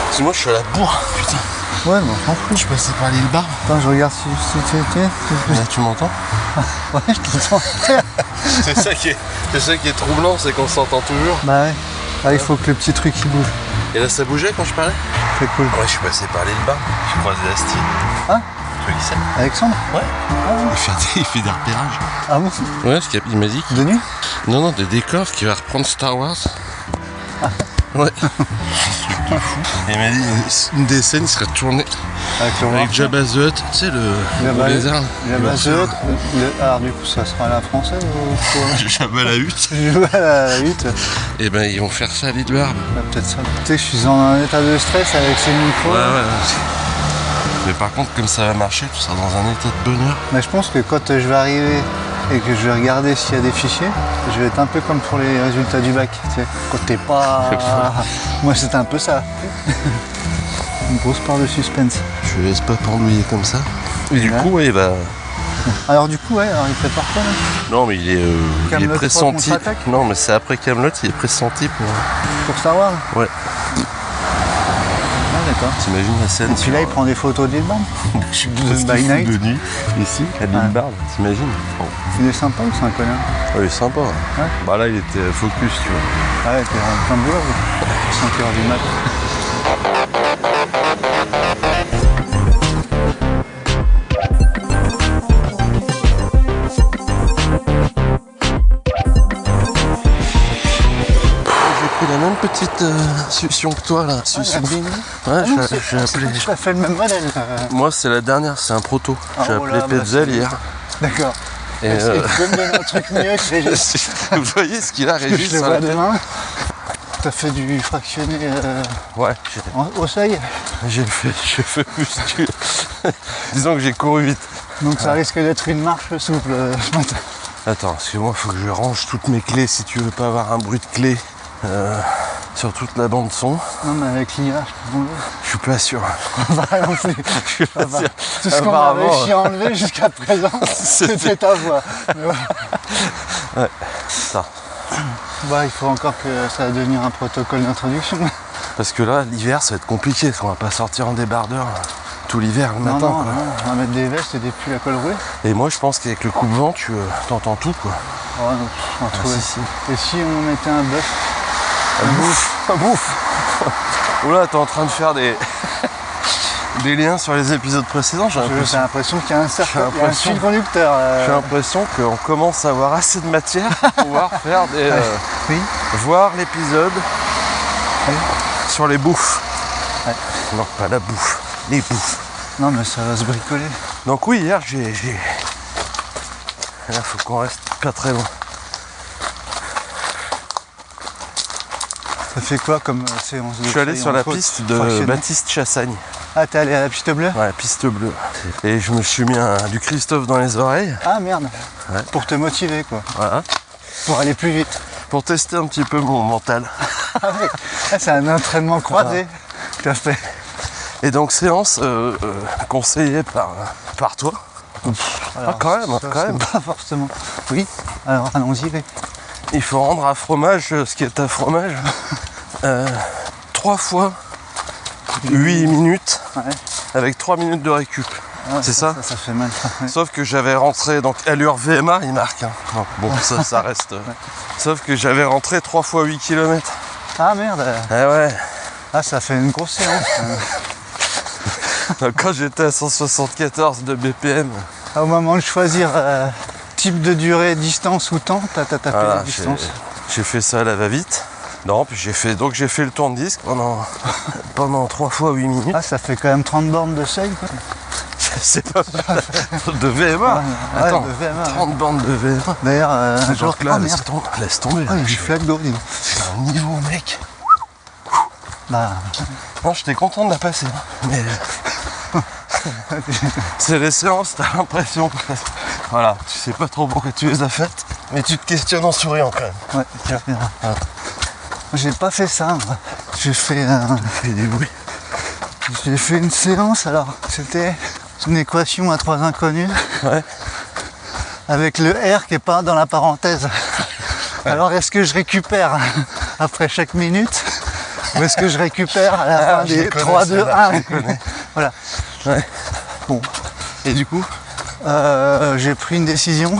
Parce que moi je suis à la bourre, putain. Ouais, mais on s'en fout. Je suis passé par l'île Barbe. Attends, je regarde si tu... Là, tu m'entends? Ouais, je t'entends. C'est ça qui est troublant, c'est qu'on s'entend toujours. Bah ouais. Ah, il faut que le petit truc il bouge. Et là ça bougeait quand je parlais? C'est cool. Ouais, je suis passé par l'île Barbe. J'ai croisé Asti. Hein? Tu vois qui c'est? Alexandre? Ouais. Il fait des repérages. Ah bon? Ouais, parce qu'il m'a dit. De nuit? Non, des décors qui va reprendre Star Wars. Ouais. Il m'a dit une des scènes serait tournée avec Jabba the Hutt, tu sais le lézard. Jabba the Hutt. Alors du coup ça sera à la française ou Jabba la Hutte. Jabba la Hutte. Et ben ils vont faire ça à l'île Barbe. Bah, peut-être ça. Tu sais, je suis en un état de stress avec ces micros. Ouais. Mais par contre comme ça va marcher, tu seras dans un état de bonheur. Mais je pense que quand je vais arriver et que je vais regarder s'il y a des fichiers, je vais être un peu comme pour les résultats du bac, tu sais, quand t'es pas... Moi c'était un peu ça. Une grosse part de suspense. Je ne laisse pas pendouiller comme ça. Et du coup, ouais, bah... Alors du coup, ouais, alors il prépare quoi là? Non, mais il est pressenti. Non, mais c'est après Kaamelott, il est pressenti pour Star Wars? Ouais. Ah d'accord. T'imagines la scène? Et puis là, il prend des photos d'île Barbe. Je suis by night. De nuit, ici, à l'île Barbe, t'imagines? Bon. Il est sympa ou c'est un connard? Ouais, il est sympa. Ouais. Bah là, il était focus, tu vois. Ah ouais, t'es en plein de boulot, 5h du mat. La même petite succion que toi là. Succion. Ouais, j'ai appelé. Tu as fait le même modèle. Moi c'est la dernière, c'est un proto. J'ai appelé Petzl hier. D'accord. Et tu peux me donner un truc mieux que Régis? Vous voyez ce qu'il a, Régis? Je le vois demain. T'as fait du fractionné ouais. Au seuil? J'ai fait muscu. Disons que j'ai couru vite. Donc ça risque d'être une marche souple ce matin. Attends, parce que moi il faut que je range toutes mes clés si tu veux pas avoir un bruit de clé. Sur toute la bande son. Non mais avec l'IA, je suis pas sûr. Bah non plus. Je suis pas sûr. Tout ce qu'on a réussi à enlever jusqu'à présent, c'était ta voix. Ouais. Ça. Bah il faut encore que ça va devenir un protocole d'introduction. Parce que là, l'hiver ça va être compliqué, parce qu'on va pas sortir en débardeur tout l'hiver le matin. Non, on va mettre des vestes et des pulls à col roulé. Et moi je pense qu'avec le coupe-vent, tu t'entends tout quoi. Ouais, donc, on va trouver. Si. Et si on mettait un bœuf? Un bouffe. Oula, t'es en train de faire des liens sur les épisodes précédents, j'ai l'impression qu'il y a un fil conducteur. J'ai l'impression qu'on commence à avoir assez de matière pour pouvoir faire des... oui. Voir l'épisode sur les bouffes. Ouais. Non, pas la bouffe, les bouffes. Non, mais ça va se bricoler. Donc oui, hier, là, faut qu'on reste pas très loin. Ça fait quoi comme séance de... Je suis allé sur la piste de Baptiste Chassagne. Ah, t'es allé à la piste bleue? Ouais, piste bleue. Et je me suis mis du Christophe dans les oreilles. Ah merde. Ouais. Pour te motiver quoi. Voilà. Pour aller plus vite. Pour tester un petit peu mon mental. Ah oui. C'est un entraînement croisé. Tout à fait. Et donc séance conseillée par toi. Alors, quand même. Pas forcément. Oui. Alors allons-y. Il faut rendre à fromage ce qui est à fromage. 3 fois 8 minutes avec 3 minutes de récup. Ouais, c'est ça? Ça fait mal. Ouais. Sauf que j'avais rentré, donc allure VMA il marque. Hein. Donc, bon ça reste. Ouais. Sauf que j'avais rentré 3 fois 8 km. Ah merde. Ouais. Ah ça fait une grosse séance. Donc, quand j'étais à 174 de BPM. Au moment de choisir type de durée, distance ou temps, t'as tapé la distance. J'ai fait ça à la va-vite. Non, puis j'ai fait le tour de disque pendant 3 fois 8 minutes. Ah, ça fait quand même 30 bornes de seuil, quoi. C'est pas mal. De VMA. Attends, de VMA, 30 bornes de VMA. D'ailleurs, un jour là, laisse tomber. Ah, j'ai flaque d'eau, dis donc. C'est un niveau, mec. Bah. Non, j'étais content de la passer. Mais. C'est les séances, t'as l'impression que. Voilà, tu sais pas trop pourquoi tu les as faites, mais tu te questionnes en souriant quand même. Ouais, tiens. J'ai pas fait ça, moi. J'ai fait du bruit. J'ai fait une séance, alors c'était une équation à 3 inconnus. Ouais. Avec le R qui est pas dans la parenthèse. Ouais. Alors est-ce que je récupère après chaque minute Où est-ce que je récupère à la fin je des les connais, 3, 2, celles-là, 1. je les connais. Voilà. Ouais. Bon, Et du coup, j'ai pris une décision.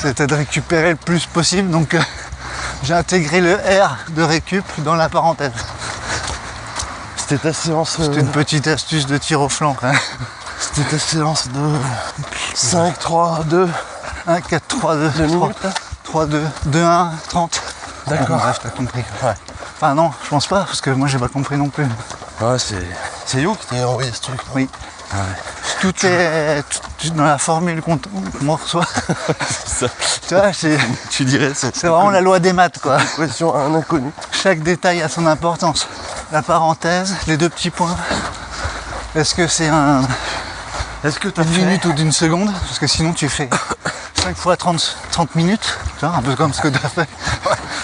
C'était de récupérer le plus possible, donc j'ai intégré le R de récup dans la parenthèse. c'était ta séance. C'était une petite astuce de tir au flanc. Hein. C'était ta séance de 5, 3, 2, 1, 4, 3, 2, 2 minutes là. 3, 2, 2, 1, 30. D'accord. Bon, bref, t'as compris. Ouais. Enfin non, je pense pas, parce que moi j'ai pas compris non plus. Ouais, c'est You qui t'a envoyé ce truc. Non Oui. Ouais. Tout est dans la formule qu'on reçoit. Ça, Tu vois, c'est tu dirais, c'est vraiment la loi des maths, quoi. question à un inconnu. Chaque détail a son importance. La parenthèse, les deux petits points. Est-ce que c'est Est-ce que t'as une fait minute ou d'une seconde? Parce que sinon tu fais 5 fois 30 minutes. Tu vois, un peu comme ce que tu as fait.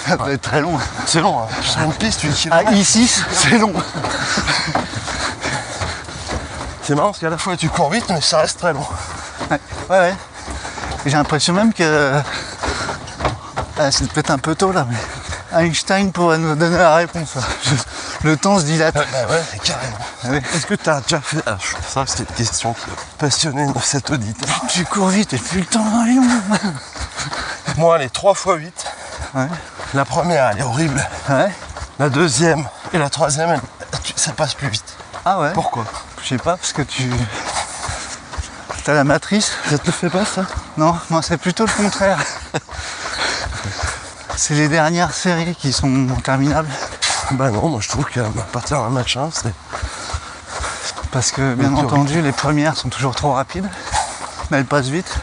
Ça peut être très long. C'est long, hein. Sur une piste, tu dis À I6, c'est long. c'est marrant parce qu'à la fois tu cours vite, mais ça reste très long. Ouais. Et j'ai l'impression même que... c'est peut-être un peu tôt là, mais Einstein pourrait nous donner la réponse. Le temps se dilate. Bah ouais, carrément. Ouais. Est-ce que t'as déjà fait... Ah, ça, c'est une question qui a passionné cet auditeur. Tu cours vite et plus le temps va aller long. Moi, les 3 x 8. Ouais. La première, elle est horrible. Ouais. La deuxième et la troisième, ça passe plus vite. Ah ouais. Pourquoi? Je sais pas, parce que t'as la matrice. Ça te le fait pas, ça? Non, moi c'est plutôt le contraire. C'est les dernières séries qui sont terminables. Bah non, moi je trouve qu'à partir d'un match 1, c'est... Parce que bien entendu, les premières sont toujours trop rapides. Mais elles passent vite.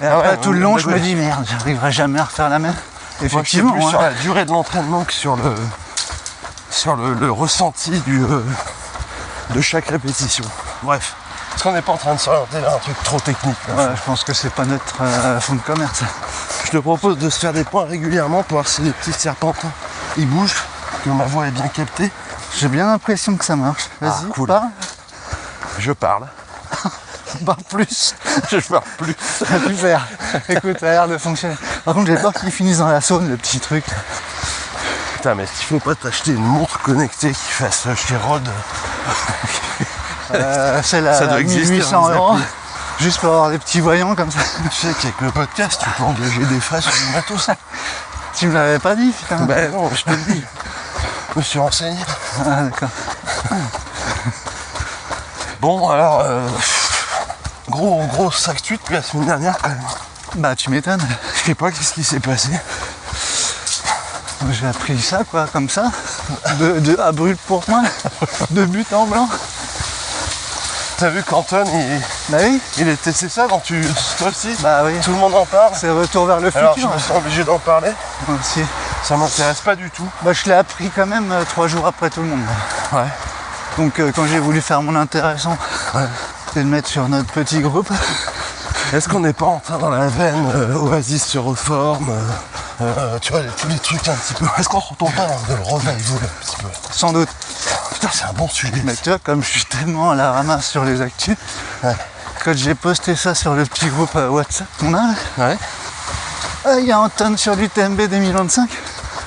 Et Ah après ouais, tout le long, je me d'accord. dis merde, j'arriverai jamais à refaire la même. Moi, je sais Effectivement, plus hein. sur la durée de l'entraînement que sur le ressenti de chaque répétition. Bref, est-ce qu'on n'est pas en train de s'orienter vers un truc trop technique là? Ouais, je pense que c'est pas notre fond de commerce. Je te propose de se faire des points régulièrement pour voir si les petits serpentins ils bougent, que ma voix est bien captée. J'ai bien l'impression que ça marche. Vas-y, Ah, cool. parle. Je parle. Parle plus. Je parle plus. Super. Écoute, ça a l'air de fonctionner. Par contre, j'ai peur qu'il finisse dans la saune, le petit truc. Putain, mais est-ce qu'il faut pas t'acheter une montre connectée qui fasse chez Rod? C'est la Ça doit exister, 1800 hein, €. Juste pour avoir des petits voyants comme ça. Tu sais qu'avec le podcast, tu peux engager des frais sur du matos. Tu me l'avais pas dit, putain. Ben non, je te le dis. Je me suis renseigné. Ah, d'accord. Bon, alors, gros actu depuis la semaine dernière quand même. Bah, tu m'étonnes. Je sais pas qu'est-ce qui s'est passé. J'ai appris ça, quoi, comme ça. À brûle pour point. De but en blanc. T'as vu qu'Anton, Bah oui. c'est ça dont toi aussi, Bah oui. tout le monde en parle. C'est retour vers le Alors je futur. me sens obligé d'en parler. Moi aussi. Ça m'intéresse pas du tout. Bah, je l'ai appris quand même 3 jours après tout le monde. Ouais. Donc, quand j'ai voulu faire mon intéressant et le mettre sur notre petit groupe, Est-ce qu'on n'est pas en train dans la veine Oasis se reforme, tu vois, tous les trucs un petit peu. Est-ce qu'on retourne pas dans le revival un petit peu? sans doute. Putain, c'est un bon sujet. Mais tu vois, comme je suis tellement à la ramasse sur les actus, Ouais. quand j'ai posté ça sur le petit groupe WhatsApp qu'on a, là, Ouais. il y a Anton sur l'UTMB 2025,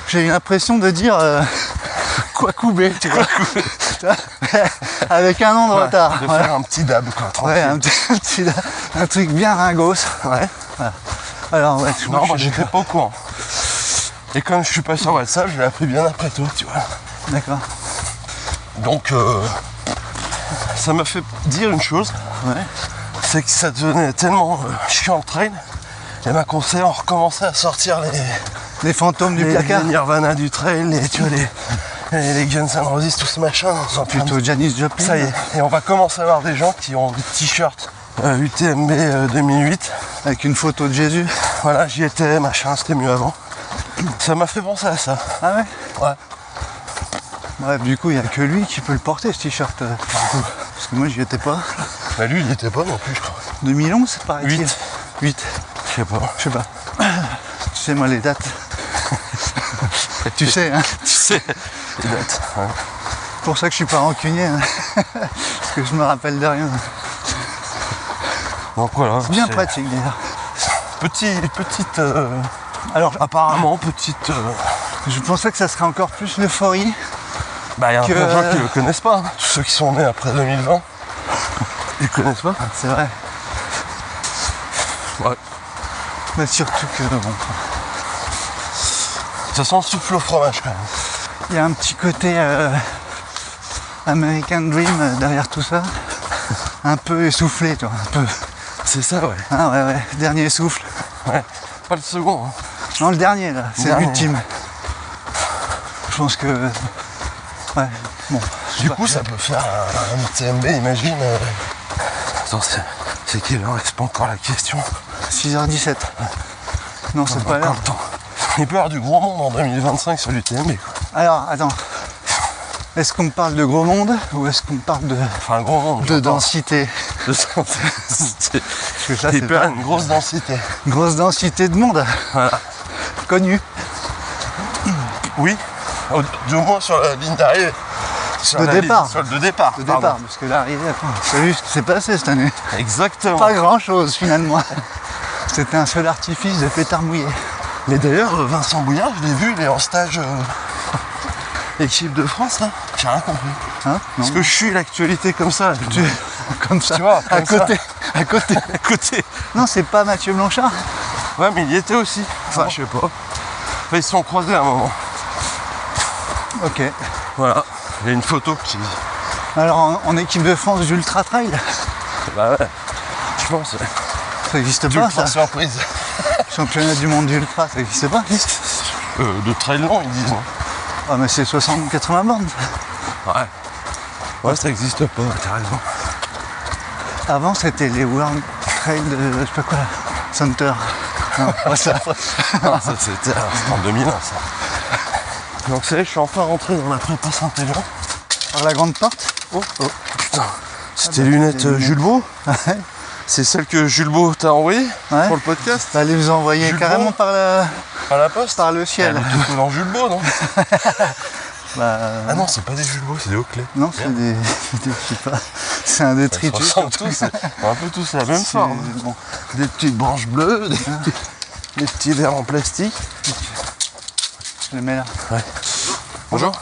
j'ai eu l'impression de dire quoi couper, tu vois. Tu vois, avec un an de retard. De Voilà. faire un petit dab, quoi, tranquille. Ouais, un truc bien ringos. Ouais. Voilà. Alors, ouais, Non, moi j'étais pas au courant. Et comme je suis pas sur WhatsApp, je l'ai appris bien après toi, tu vois. D'accord. Donc, ça m'a fait dire une chose, Ouais. c'est que ça devenait tellement chiant le trail. Et ma conseil, on recommençait à sortir Les fantômes du les placard. Nirvana du trail, tu vois, les Guns N' Roses, tout ce machin. Plutôt Janis Joplin. Ça y est, et on va commencer à avoir des gens qui ont des t-shirts UTMB 2008. Avec une photo de Jésus. Voilà, j'y étais, machin, c'était mieux avant. Ça m'a fait penser à ça. Ah ouais. Ouais. Bref, du coup, il n'y a que lui qui peut le porter, ce t-shirt. Du coup. Parce que moi, j'y étais pas. Bah lui, il y était pas non plus, je crois. 2011, c'est pareil. 8. 8. Je sais pas. Je sais pas. Tu sais, moi, les dates. Tu sais, hein. Tu sais, les dates. Ouais. C'est pour ça que je suis pas rancunier. Hein. Parce que je me rappelle de rien. Donc voilà. Bien c'est pratique, d'ailleurs. Petite, Alors, apparemment, petite Je pensais que ça serait encore plus l'euphorie. Bah, il y a plein de gens qui le connaissent pas. Hein. Tous ceux qui sont nés après 2020, ils le connaissent pas. C'est vrai. Ouais. Mais surtout que bon. Ça sent le souffle au fromage quand même. Il y a un petit côté American Dream derrière tout ça. Un peu essoufflé, toi. Un peu. C'est ça, ouais. Ah ouais. Dernier souffle. Ouais. Pas le second. Hein. Non, le dernier là. C'est l'ultime. Je pense que. Ouais. Bon. Du coup, ça peut faire un UTMB, imagine. Attends, c'est quelle heure? C'est pas encore la question. 6h17. Non, c'est pas l'heure. Le temps. Il peut y avoir du gros monde en 2025 sur l'UTMB. Alors, attends. Est-ce qu'on parle de gros monde ou est-ce qu'on parle de, Enfin, gros monde. de densité? De densité. Parce que ça, Il c'est peut y avoir une grosse densité. grosse densité de monde. Voilà. Connu. Oui, du moins sur la ligne d'arrivée. De départ. Sur le de départ. De départ, parce que l'arrivée, attends, t'as vu ce qui s'est passé cette année? Exactement. Pas grand chose finalement. C'était un seul artifice de pétard mouillé. Mais d'ailleurs, Vincent Bouillard, je l'ai vu, il est en stage équipe de France là. J'ai rien compris. Hein? Parce que je suis l'actualité comme ça. Comme ça, Tu vois, comme à côté. À côté. Non, c'est pas Mathieu Blanchard. Ouais, mais il y était aussi. Enfin, je sais pas. Enfin, ils se sont croisés à un moment. Ok. Voilà. Il y a une photo qui. Alors en équipe de France d'Ultra Trail, Bah ouais. Je pense. ça n'existe pas ça. Surprise. Championnat du monde d'Ultra, ça n'existe pas. De trail long, ils disent. Ah mais c'est 60-80 bornes. Ouais. Ouais, ça existe pas, t'as raison. Avant c'était les World Trail de je sais pas quoi là. Center. Non, pas ça. Non, ça c'était en 2001 ça. Donc ça y est, je suis enfin rentré dans la prépa Saint-Élion. Par la grande porte. Oh, putain. C'était lunettes Jules Beau. Ouais. C'est celle que Jules Beau t'a envoyée Ouais. pour le podcast. Allez vous envoyer Jules carrément Beau. par la poste. par le ciel. Tout dans Jules Beau, non? Bah, Ah non, c'est pas des Jules Beau, c'est des Oakley. non, c'est des je sais pas. C'est un Ils se détritus. ressemblent tous, un peu tous la même forme. Bon. Des petites branches bleues, des petits verres en plastique. Je les mets là. Ouais. Bonjour.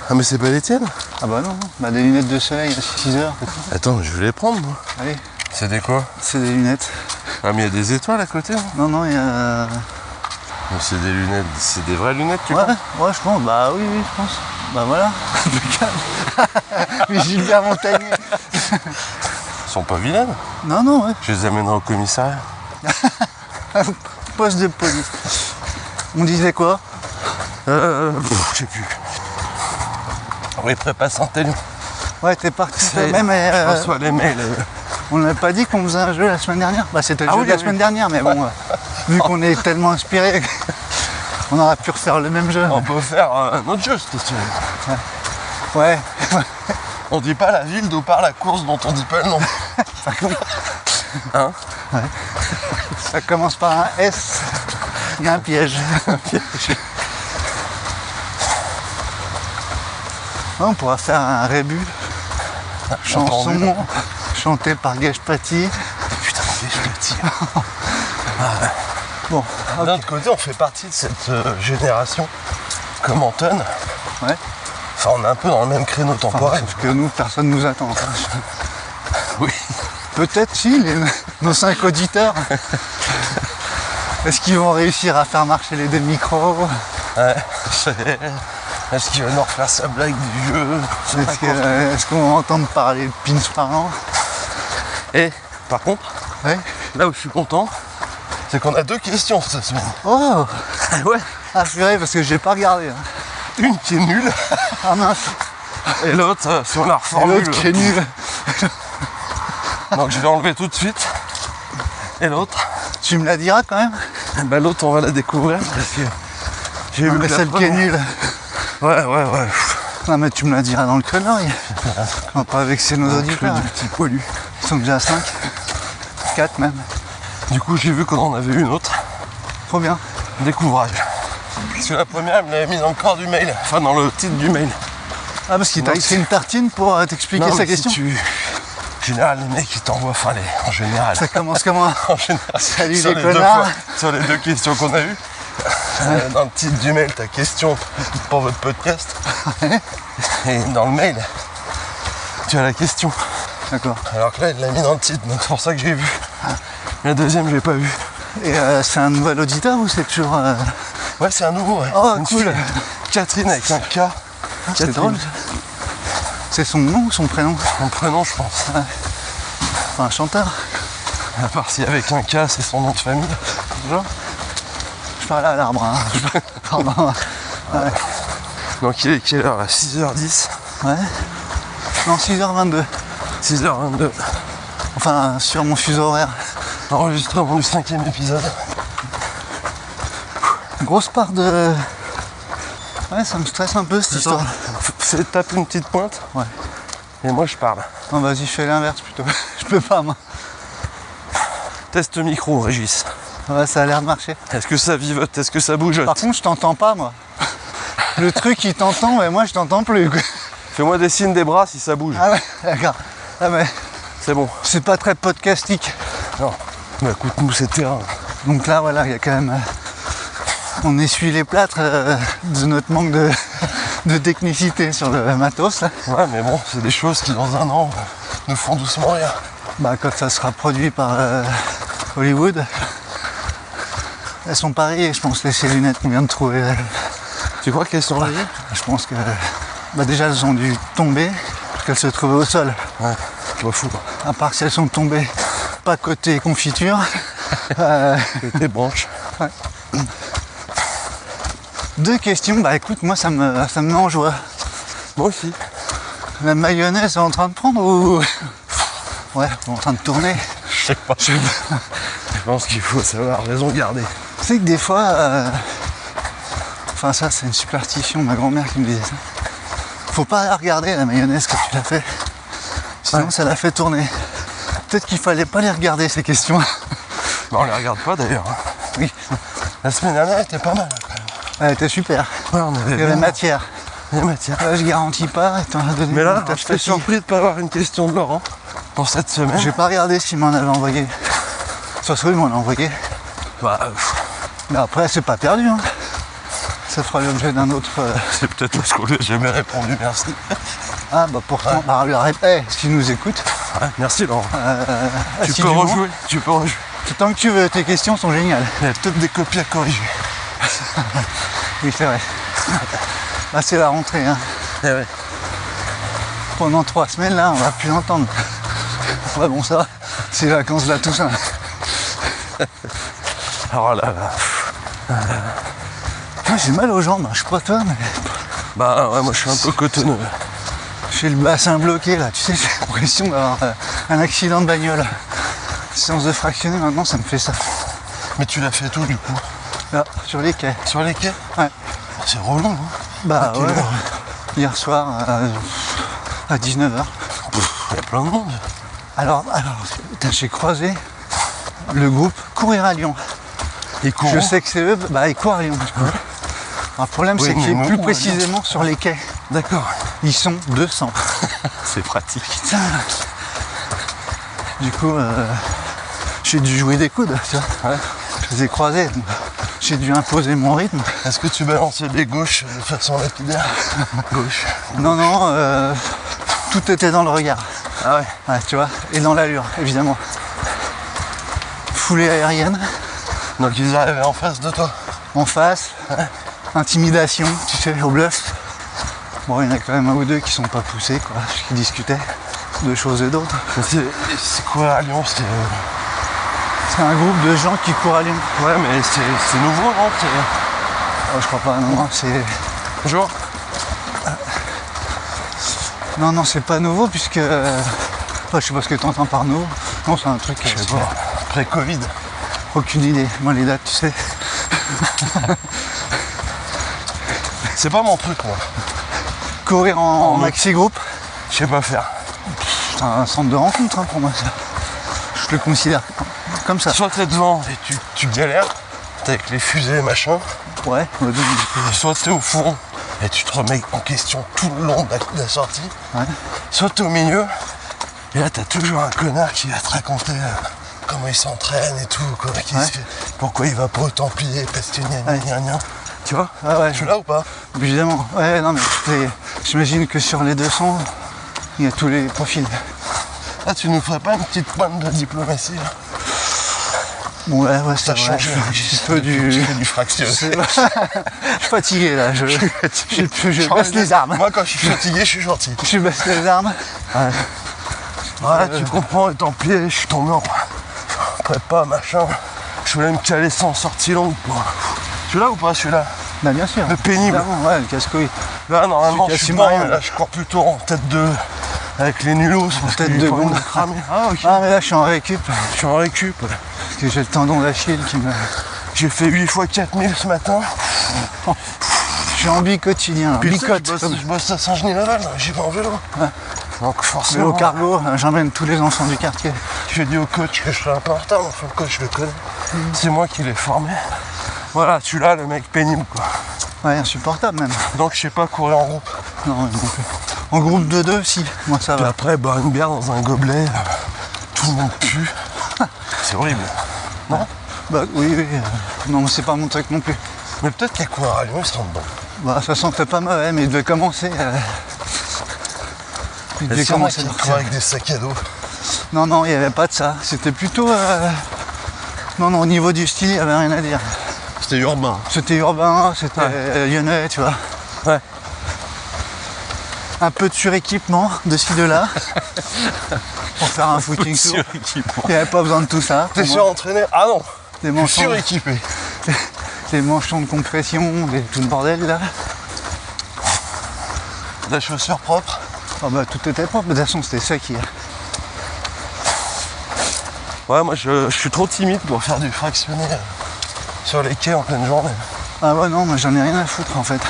Ah mais c'est pas les tiennes? Ah bah non. Bah des lunettes de soleil à 6 heures. peut-être. Attends, je vais les prendre moi. Allez, C'est des quoi? c'est des lunettes. Ah mais il y a des étoiles à côté, non? Non, il y a. Mais c'est des lunettes, c'est des vraies lunettes, tu Ouais, crois? ouais, je pense. Bah oui, je pense. Bah voilà. Mais Gilbert Montagnier. Ils sont pas vilaines. Non, ouais. Je les amènerai au commissariat. Poste de police. On disait quoi? Je sais plus. Oui, prépa Saint-Élion. Ouais, t'es parti C'est- toi-même. Je reçois les mails. On n'avait pas dit qu'on faisait un jeu la semaine dernière. Bah c'était le Ah jeu oui, de la oui. semaine dernière, mais bon, vu qu'on est tellement inspiré, on aurait pu refaire le même jeu. On peut faire un autre jeu, si tu veux. Ouais. On dit pas la ville d'où part la course dont on dit pas le nom. Hein? Ça commence par un S. Il y a un piège. On pourra faire un rébut. Chanson chantée par Gage Paty. Putain, je te tire. Bon, D'un autre côté, on fait partie de cette génération comme Anton. ouais. Enfin, on est un peu dans le même créneau temporel. Sauf que nous, personne nous attend. Oui. Peut-être si, nos 5 auditeurs. Est-ce qu'ils vont réussir à faire marcher les deux micros? Ouais. Est-ce qu'il va nous refaire sa blague du jeu? Est-ce qu'on va entendre parler de pins parents? Et par contre, Ouais. là où je suis content, c'est qu'on a 2 questions cette semaine. Oh, Ouais. ah purée, parce que j'ai pas regardé. Hein. Une qui est nulle Ah mince, et l'autre, si on la et reformule. l'autre qui est nul. Donc je vais enlever tout de suite. Et l'autre, Tu me la diras quand même? bah l'autre on va la découvrir parce que j'ai Non, vu mais que la celle qui est première- nulle. Ouais. Non mais tu me la diras dans le connerie. On va pas vexer nos auditeurs. Du petit poilu. Ils sont déjà 5. 4 même. Du coup j'ai vu qu'on en avait une autre. Trop bien. Découvrage. Parce que la première, elle me l'avait mise dans le corps du mail. Enfin dans le titre du mail. Ah parce qu'il t'a Non, écrit une tartine pour t'expliquer Non, sa mais question. si tu... En général, les mecs ils t'envoient, enfin en général. Ça commence comment? En général, Salut sur les les deux connards. fois- sur les 2 questions qu'on a eues, Dans le titre du mail, ta question pour votre podcast. Et dans le mail, tu as la question. D'accord. Alors que là, il l'a mis dans le titre, donc c'est pour ça que j'ai vu. La deuxième, je l'ai pas vu. Et c'est un nouvel auditeur ou c'est toujours... Ouais, c'est un nouveau, ouais. Oh, Une cool. fille. Catherine avec un K. C'est drôle. C'est son nom ou son prénom? Mon prénom, je pense. Enfin, un chanteur. À part si avec un K, c'est son nom de famille. Bonjour. Je parle à l'arbre. Hein. Pardon. Ouais. Donc il est quelle heure là? 6h10. Ouais. Non, 6h22. 6h22. Enfin, sur mon fuseau horaire. Enregistrement du 5e épisode. Grosse part de... Ouais, ça me stresse un peu cette histoire. C'est tape une petite pointe. Ouais. Et moi je parle. Non, vas-y, fais l'inverse plutôt. Je peux pas, moi. Test micro, Régis. Ouais, ça a l'air de marcher. Est-ce que ça vivote? Est-ce que ça bouge? Par contre, je t'entends pas, moi. Le truc, il t'entend, mais moi, je t'entends plus. Quoi. Fais-moi des signes des bras si ça bouge. Ah ouais, d'accord. Ah mais C'est bon. c'est pas très podcastique. Non. Mais écoute, nous c'est terrain. Donc là, voilà, il y a quand même... on essuie les plâtres de notre manque de technicité sur le matos. Là. Ouais, mais bon, c'est des choses qui dans un an nous font doucement rire. Bah, quand ça sera produit par Hollywood, elles sont pariées, je pense, ces lunettes qu'on vient de trouver. Tu crois qu'elles sont rayées? Je pense que bah, déjà elles ont dû tomber parce qu'elles se trouvaient au sol. Ouais, pas fou. À part si elles sont tombées pas côté confiture. Côté branche. Ouais. Deux questions, bah écoute, moi ça me met en joie. Moi aussi. La mayonnaise est en train de prendre ou... Ouais, en train de tourner. Je sais pas. Je pense qu'il faut savoir raison garder. Tu sais que des fois... Enfin ça c'est une superstition, ma grand-mère qui me disait ça. Faut pas la regarder la mayonnaise quand tu la fais. Sinon Ouais. ça la fait tourner. Peut-être qu'il fallait pas les regarder ces questions. Bah, on les regarde pas d'ailleurs. Oui, La semaine dernière elle était pas mal. Quand même. elle était super. Ouais, on avait Il y avait matière. la matière. Là, je garantis pas, et t'en as donné Mais là, une je suis surpris de pas avoir une question de Laurent pour cette semaine. J'ai pas regardé s'il m'en avait envoyé. Ça se trouve, il m'en a envoyé. Bah, Mais après, c'est pas perdu. Hein. Ça fera l'objet d'un autre. c'est peut-être parce qu'on lui a jamais répondu merci. Ah, bah pourtant, bah, s'il nous écoute. Ouais, merci Laurent. Tu peux assidûment, rejouer. Tu peux rejouer. Tant que tu veux, tes questions sont géniales. Il y a peut-être des copies à corriger. Oui, c'est vrai. Là, c'est la rentrée. Hein. Eh ouais. Pendant 3 semaines, là, on va plus l'entendre. Ouais, bon, ça va. C'est les vacances de la Toussaint. Alors là, Moi, j'ai mal aux jambes. Je sais pas toi, mais bah ouais, moi je suis un peu cotonneux. j'ai le bassin bloqué, là. Tu sais, j'ai l'impression d'avoir un accident de bagnole. Séance de fractionner, maintenant, ça me fait ça. Mais tu l'as fait tout du coup. Là, sur les quais. Sur les quais? Ouais. C'est relou, hein. Bah quelle ouais. heure Hier soir, à 19h. Il y a plein de monde. Alors, putain, j'ai croisé le groupe Courir à Lyon. Et courant. Je sais que c'est eux, bah ils courent à Lyon. Alors, le problème, Oui, c'est mais qu'ils nous, plus on précisément sur les quais. D'accord. Ils sont 200. C'est pratique. Putain. Du coup, j'ai dû jouer des coudes, tu vois. Ouais. Je les ai croisés. Donc, j'ai dû imposer mon rythme. Est-ce que tu balançais des gauches de façon lapidaire? Gauche. Non, tout était dans le regard. Ah ouais. Ouais, tu vois, et dans l'allure, évidemment. Foulée aérienne, Donc ils arrivaient en face de toi. en face, intimidation, tu sais, au bluff. Bon, il y en a quand même un ou deux qui sont pas poussés, quoi, qui discutaient de choses et d'autres. Mais c'est quoi à Lyon? C'est un groupe de gens qui courent à Lyon. Ouais, mais c'est nouveau, non? Oh, je crois pas, non, c'est... Bonjour. Non, c'est pas nouveau, puisque... Enfin, je sais pas ce que tu entends par nouveau. Non, c'est un truc... Je sais pas. Pré-Covid. Aucune idée. Moi, les dates, tu sais. C'est pas mon truc, moi. Courir en maxi-groupe, Je sais pas faire. c'est un centre de rencontre, hein, pour moi, ça. Je le considère comme ça. Soit t'es devant et tu galères, t'es avec les fusées, machin. Ouais, Soit t'es au fond et tu te remets en question tout le long de la sortie. ouais. Soit t'es au milieu et là t'as toujours un connard qui va te raconter comment il s'entraîne et tout, quoi, pourquoi il va pas au Templier, parce que gna. Tu vois? Ah ouais. Je suis là ou pas? Évidemment. Ouais, non, mais j'imagine que sur les 200, il y a tous les profils. Ah, tu nous ferais pas une petite pointe de diplomatie là? Bon, ouais, ça change. Je fais du fractionné. Je suis fatigué là, je baisse les armes. Moi quand je suis fatigué, je suis gentil. Je baisse les armes. Ouais. Voilà, tu comprends, tant pis, je suis tombé en prépa, machin. Je voulais me caler sans sortie longue. Celui-là ou pas celui-là? Bah bien sûr. Le pénible. Ouais, le casse-couille. Là, normalement, je suis bon, rien. mais là, je cours plutôt en tête de... avec les nulos. En tête de gonde. Ah, ok. Ah, mais là, je suis en récup. Je suis en récup. Parce que j'ai le tendon d'Achille qui me... J'ai fait 8 fois 4000 ce matin. Je suis en quotidien. Puis Bicote. je bosse à Saint-Genis-Laval, j'y vais en vélo. Ouais. Donc forcément... Vélo cargo, j'emmène tous les enfants du quartier. J'ai dit au coach que je serais un peu en retard, mais enfin, le coach, je le connais. C'est moi qui l'ai formé. Voilà, celui-là, le mec pénible, quoi. Ouais, insupportable même. Donc je sais pas courir en groupe. Non, non plus. En groupe de 2, si. Moi, ça Puis va. après, boire une bière dans un gobelet, tout le monde pue. C'est horrible. Non? Bah oui. Non, mais c'est pas mon truc non plus. Mais peut-être qu'à courir à Lyon, ils sont dedans. Bah, ça sentait pas mauvais, mais il devait commencer. Il devait commencer à courir avec des sacs à dos. Non, non, il n'y avait pas de ça. C'était plutôt... Non, non, au niveau du style, il n'y avait rien à dire. C'était urbain. C'était urbain, c'était lyonnais, tu vois. Ouais. Un peu de suréquipement de ci, de là. Pour faire un footing tour. Suréquipement. Il n'y avait pas besoin de tout ça. T'es surentraîné? Ah non. Des Je suis manchons, suréquipé. des manchons de compression, tout le bordel là. Des chaussures propres. Ah bah tout était propre, de toute façon c'était sec hier. Ouais, moi je suis trop timide pour faire du fractionné sur les quais en pleine journée. Ah ouais non, moi j'en ai rien à foutre en fait.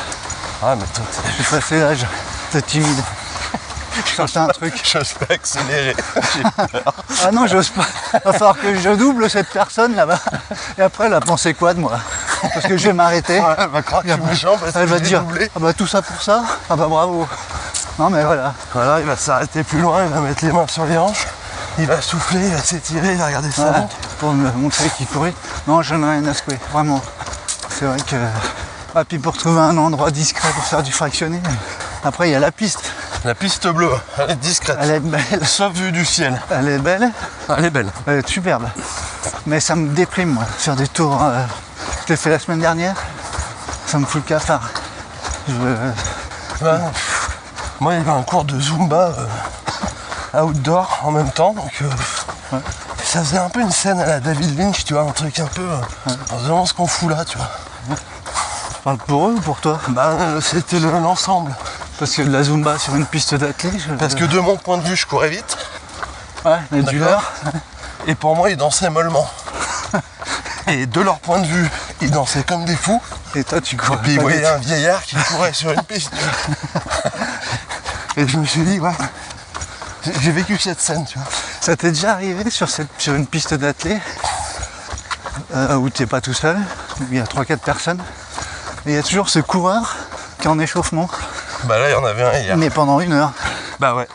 Ah mais toi J'ai passé l'âge, t'es timide. Certains trucs. j'ose pas accélérer. J'ai peur. Ah non, j'ose pas. Va falloir que je double cette personne là-bas. Et après elle a pensé quoi de moi? Parce que je vais m'arrêter. Ouais, elle va croire que je suis méchant parce que Elle va je l'ai dire, doublé. ah bah tout ça pour ça? Ah bah bravo. Non mais voilà. Voilà, il va s'arrêter plus loin, il va mettre les mains sur les hanches, il va souffler, il va s'étirer, il va regarder sa Voilà, montre. pour me montrer qu'il courait. Non, j'en ai rien à secouer, vraiment. C'est vrai que... Ah, puis pour trouver un endroit discret pour faire du fractionné, après il y a la piste. La piste bleue, elle est discrète. Elle est belle. Sauf vue du ciel. Elle est belle. Elle est belle. Elle est superbe. Mais ça me déprime, moi, faire des tours. Je l'ai fait la semaine dernière. Ça me fout le cafard. Ouais, moi, il y avait un cours de Zumba outdoor en même temps, donc Ouais. ça faisait un peu une scène à la David Lynch, tu vois, un truc un peu en se demandant ce qu'on fout là, tu vois. Tu parles pour eux ou pour toi? Bah, c'était l'ensemble. Parce que de la Zumba sur une piste d'athlée, Parce que de mon point de vue, je courais vite, Ouais, mais du D'accord. leur. et pour moi, ils dansaient mollement. Et de leur point de vue, ils dansaient comme des fous. Et toi, tu cours. Et puis ils pas voyaient vite. un vieillard qui courait sur une piste. Et je me suis dit, ouais, j'ai vécu cette scène, tu vois. Ça t'est déjà arrivé sur une piste d'athlée où t'es pas tout seul, où il y a 3-4 personnes, et il y a toujours ce coureur qui est en échauffement, Bah là, il y en avait un hier. mais pendant 1 heure. Bah ouais.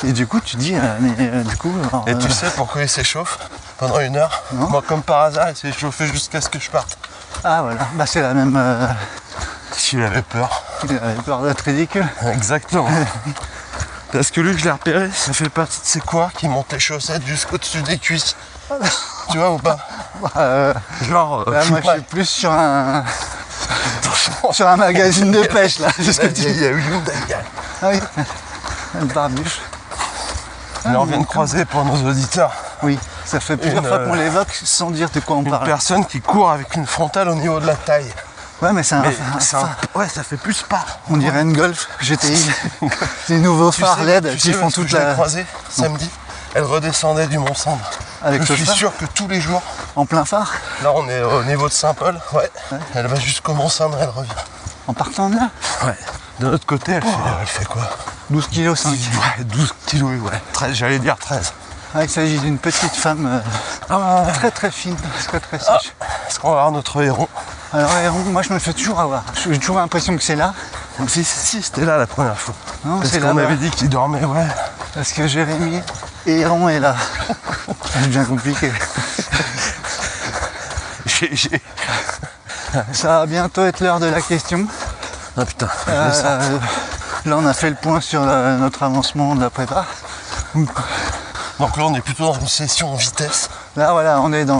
Et du coup, tu dis, du coup... alors, Et tu sais pourquoi il s'échauffe pendant 1 heure? Non. Moi, comme par hasard, il s'est chauffé jusqu'à ce que je parte. Ah voilà, bah c'est la même... S'il avait peur. il avait peur d'être ridicule. Exactement. Parce que lui, je l'ai repéré, ça fait partie de ces coureurs qui montent les chaussettes jusqu'au-dessus des cuisses. Tu vois ou pas? Genre, Là, moi, je suis plus sur un magazine de pêche, là. C'est ce que tu il dis. y a eu une dingue. Ah oui, une barbuche. Là, on vient de croiser pour nos auditeurs Oui, ça fait plusieurs Une, fois qu'on l'évoque sans dire de quoi on une parle. personne qui court avec une frontale au niveau de la taille. Ouais, mais c'est un... Mais ouais, ça fait plus pas. On dirait une Golf GTI. Des nouveaux phares LED qui font toute Je l'ai la... croisée samedi. Elle redescendait du Mont-Cendre. Avec Je le suis phare sûr que tous les jours, en plein phare, là on est au niveau de Saint-Paul, ouais. Elle va jusqu'au Mont-Cendre, elle revient. en partant de là. Ouais. De l'autre côté, elle fait quoi? 12 kg 5. Ouais, 12 kilos, ouais. 13, j'allais dire 13. Il s'agit d'une petite femme très très fine, très très Ah, sèche. est-ce qu'on va voir notre héros? Alors moi je me fais toujours avoir. J'ai toujours l'impression que c'est là. Si, c'était là la première fois. Non, Parce c'est qu'on là-bas. avait dit qu'il dormait, ouais. Parce que Jérémy Héron est là. C'est bien compliqué. GG. Ça va bientôt être l'heure de la question. Ah putain. Là, on a fait le point sur notre avancement de la prépa. Donc là, on est plutôt dans une session en vitesse. Là, voilà, on est en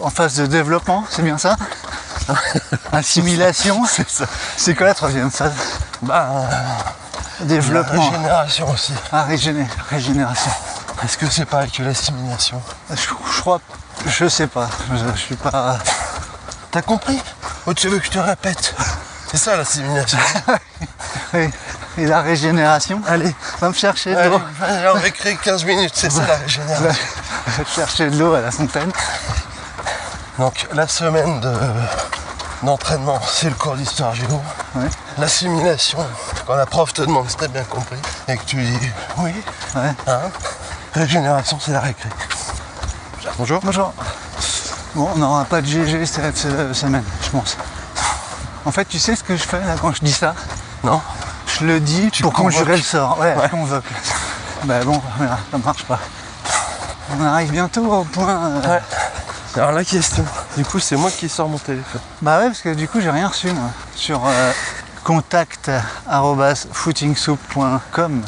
phase de développement, c'est bien ça? Assimilation. C'est ça. C'est quoi la troisième phase? Développement. Régénération aussi. Ah, régénération. Est-ce que c'est pareil que l'assimilation? Je crois, je sais pas. Je suis pas. T'as compris? Oh, tu veux que je te répète? C'est ça l'assimilation. Oui. Et la régénération? Allez, va me chercher de l'eau. Allez, on va créer 15 minutes, c'est ça la régénération. Va te chercher de l'eau à la fontaine. Donc la semaine d'entraînement, c'est le cours d'histoire géo. Ouais. L'assimilation, quand la prof te demande si t'as bien compris et que tu dis oui. Ouais. Hein, régénération, c'est la récré. Bonjour. Bonjour. Bon, on n'aura pas de GG cette semaine, je pense. En fait, tu sais ce que je fais là quand je dis ça? Non. Je le dis pour conjurer le sort. Ouais, Ouais. je convoque. Bah bon, voilà, ça marche pas. On arrive bientôt au point. Ouais. Alors la question, du coup c'est moi qui sors mon téléphone. Bah ouais, parce que du coup j'ai rien reçu moi. Sur contact@footingsoup.com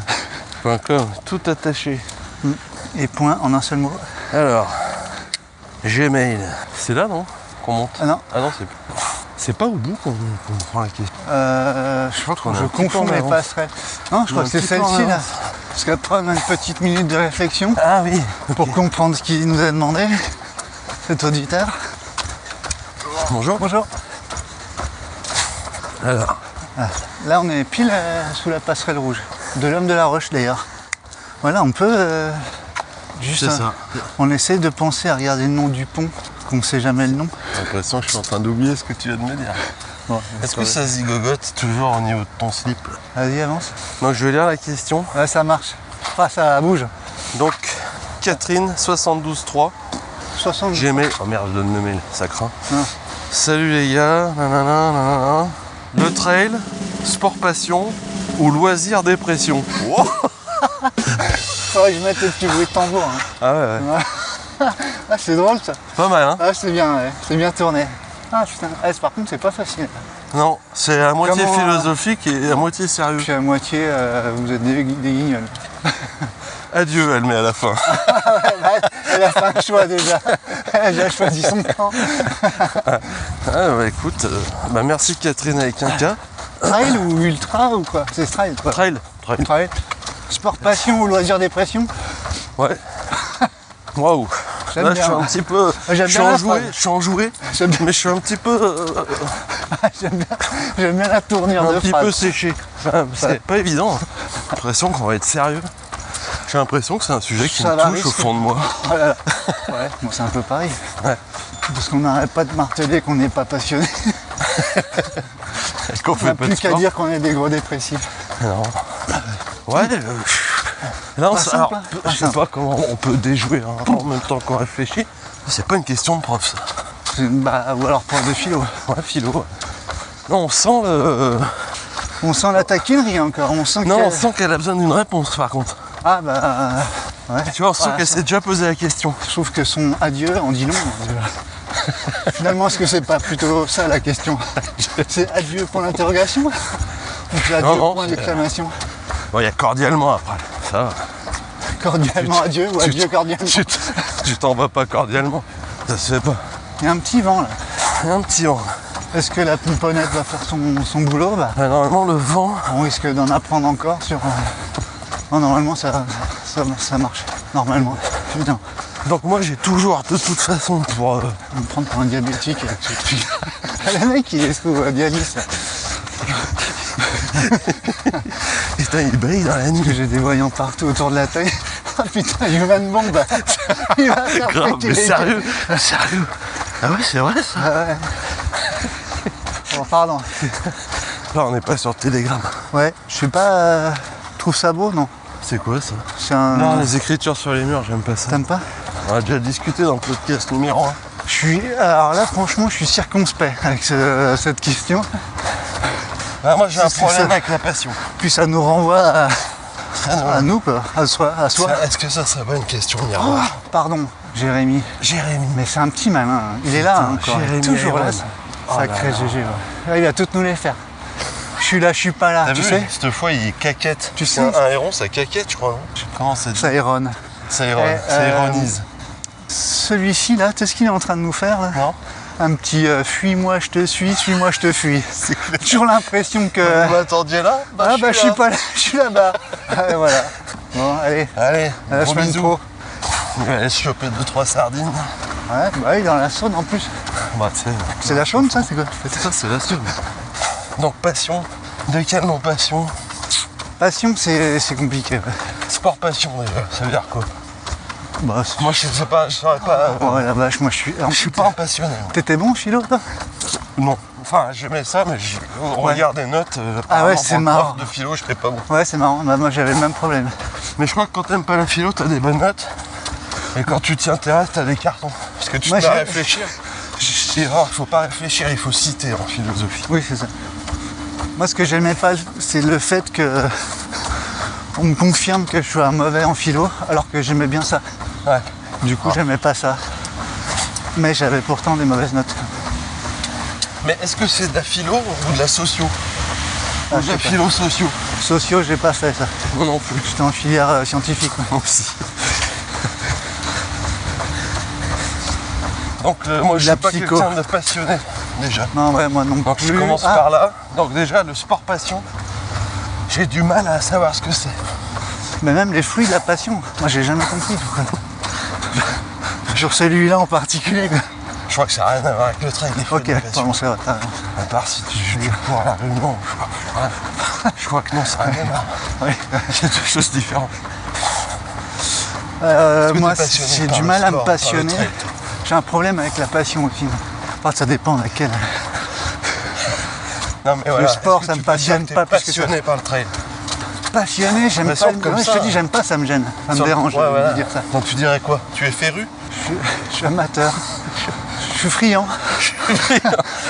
.com, tout attaché. et point en un seul mot. Alors, Gmail. C'est là non? Qu'on monte? Ah non. Ah non, c'est plus. C'est pas au bout qu'on prend la question. Je crois qu'on que a je un petit peu confonds en les avance. passerelles. Non, je crois que c'est celle-ci là. Parce qu'après on a une petite minute de réflexion Ah oui. pour comprendre ce qu'il nous a demandé, cet auditeur. Bonjour. Bonjour. Alors, Là on est pile sous la passerelle rouge. De l'homme de la roche d'ailleurs. Voilà, on peut juste. c'est ça. On essaie de penser à regarder le nom du pont, qu'on ne sait jamais le nom. J'ai l'impression que je suis en train d'oublier ce que tu viens de me dire. Bon, Est-ce que ça zigogote toujours au niveau de ton slip? Vas-y, avance. Donc je vais lire la question. Ouais, ça marche. Enfin, ça bouge. Donc, Catherine, 72.3, 60. Gmail. Oh merde, je donne le mail, ça craint. Ah. Salut les gars, nanana, nanana. Le trail, sport passion ou loisir dépression? Wow. Faudrait que je mette le petit bruit de tambour. Hein. Ah ouais, ouais. Ah, c'est drôle ça. Pas mal, hein? Ah, c'est bien, ouais. C'est bien tourné. Ah putain, par contre, c'est pas facile. Non, c'est à moitié Comment, philosophique et à moitié sérieux. Puis à moitié, vous êtes des guignols. Adieu, elle met à la fin. Elle a fait un choix déjà. Elle a choisi son camp. Ah bah écoute, merci Catherine avec un K. Trail ou ultra ou quoi? C'est trail quoi. Trail. Trail. Sport passion ou loisir dépression? Ouais. Waouh. J'aime Là bien. je suis un petit peu. J'aime Je suis bien la enjoué, phrase. je suis enjoué, J'aime bien, mais je suis un petit peu. j'aime bien la tournure Un de petit phrase. peu séché. Enfin, c'est pas évident. Hein. J'ai l'impression qu'on va être sérieux. J'ai l'impression que c'est un sujet qui Ça me va touche au risquer. fond de moi. Oh là là. Ouais, bon, c'est un peu pareil. Ouais. Parce qu'on n'arrête pas de marteler qu'on n'est pas passionné. Est-ce qu'on On fait n'a pas de plus qu'à sport? dire qu'on est des gros dépressifs. Non. Ouais. Là, Pas simple, hein. Pas je sais simple. pas comment on peut déjouer hein, en même temps qu'on réfléchit. C'est pas une question de prof ça. Bah, ou alors prof de philo. Ouais, philo. Ouais. Non, on sent le. On sent la taquinerie encore. On sent Non, qu'elle- on sent qu'elle a besoin d'une réponse par contre. Ah bah... ouais. Tu vois, on sent Ouais, qu'elle ça- s'est déjà posé la question. Je trouve que son adieu en dit long. Finalement, est-ce que c'est pas plutôt ça la question? C'est adieu point d'interrogation? Ou c'est adieu Non, point c'est- d'exclamation? Bon, il y a cordialement après. Ça va. Cordialement adieu ou adieu cordialement? Tu t'en vas pas cordialement. Ça se fait pas. Il y a un petit vent là. Il y a un petit vent. Est-ce que la pomponnette va faire son boulot? Bah, Normalement, le vent. on risque d'en apprendre encore sur... Non, normalement ça marche. Normalement. Putain, Donc moi, j'ai toujours, de toute façon, pour... on va me prendre pour un diabétique avec ce truc. Le mec il est sous dialyse là. Putain, il brille dans la nuit. Que j'ai des voyants partout autour de la tête. Ah putain, Human Bomb, il va faire Grave, péter mais les sérieux. Sérieux. Ah ouais, c'est vrai ça. Ah ouais. Bon, pardon. Là, on n'est pas sur Telegram. Ouais, je sais pas. Tu trouves ça beau, non? C'est quoi ça? C'est un. Non, les écritures sur les murs, j'aime pas ça. T'aimes pas? On a déjà discuté dans le podcast numéro 1. Alors là, franchement, je suis circonspect avec cette question. Ah, moi, j'ai un C'est ça. problème avec la passion. Puis ça nous renvoie Ah, non. à nous, quoi, à soi. Est-ce que ça serait pas une question miroir? Pardon, Jérémy. Mais c'est un petit malin. Il est là encore. Jérémy toujours là. Iron. Sacré GG. Ouais. Il va toutes nous les faire. Je suis là, je suis pas là. T'as Tu vu, sais cette fois il caquette. Tu C'est sais un héron, ça caquette, je crois, non? Comment ça dit? Ça ironne. Ça ironise. Ça ironise. Celui-ci là, tu sais ce qu'il est en train de nous faire là? Non? Un petit fuis-moi, je te suis, suis-moi, je te fuis. J'ai toujours l'impression que. Vous m'attendiez là? Je suis pas là, je suis là-bas. Allez, voilà. Bon, allez. Allez, À la gros semaine bisous. pro. On va aller se choper 2-3 sardines. Ouais, bah oui, dans la Saône en plus. Bah, tu sais. C'est la Saône, ça, c'est quoi? Ça, c'est la Saône. Donc, passion. De quel nom passion? Passion, c'est compliqué. Ouais. Sport passion, déjà. Ça veut dire quoi? Bah, Moi, je sais pas, je saurais pas. oh la vache, moi Je suis pas un passionné. Moi. T'étais bon, philo, toi? Non. Enfin, j'aimais ça, mais on regarde des notes. Ouais, c'est pour le marrant. prof de philo, je serais pas bon. Ouais, c'est marrant. Bah, moi, j'avais le même problème. Mais je crois que quand t'aimes pas la philo, t'as des bonnes notes. Et quand tu t'y intéresses, t'as des cartons. Parce que tu Moi, te mets à j'ai- réfléchir. C'est rare, il faut pas réfléchir, il faut citer en philosophie. Oui, c'est ça. Moi, ce que j'aimais pas, c'est le fait que on me confirme que je suis un mauvais en philo, alors que j'aimais bien ça. Ouais. Du coup, j'aimais pas ça. Mais j'avais pourtant des mauvaises notes. Mais est-ce que c'est de la philo ou de la socio? Ou de je la sais pas. philo-socio? Sociaux, j'ai pas fait ça. Moi non plus. J'étais en filière scientifique. Ouais. Moi aussi. Donc moi je La suis pas psycho. quelqu'un de passionné déjà. Non, ouais, moi non Donc plus. je commence Ah, par là. Donc déjà le sport passion, j'ai du mal à savoir ce que c'est. mais même les fruits de la passion, moi j'ai jamais compris. Sur celui-là en particulier. Quoi. Je crois que ça n'a rien à voir avec le trail des fruits Ok, de la passion. pardon, c'est vrai. t'as raison. À part si tu cours à la réunion, je crois que non, ça n'a rien à voir. Oui. C'est deux choses différentes. que Moi, t'es passionné j'ai par du le mal à me sport, par le passionner. trail, J'ai un problème avec la passion aussi. Enfin, ça dépend laquelle. Non, mais voilà, sport, est-ce ça que me tu peux passionne dire pas que t'es plus que ça. passionné par le trail. Passionné, j'aime Mais pas. semble comme Ouais, ça. je te dis, j'aime pas, ça me gêne. Ça me dérange Ouais, voilà. de dire ça. Donc tu dirais quoi? Tu es féru? Je suis amateur. Je suis friand.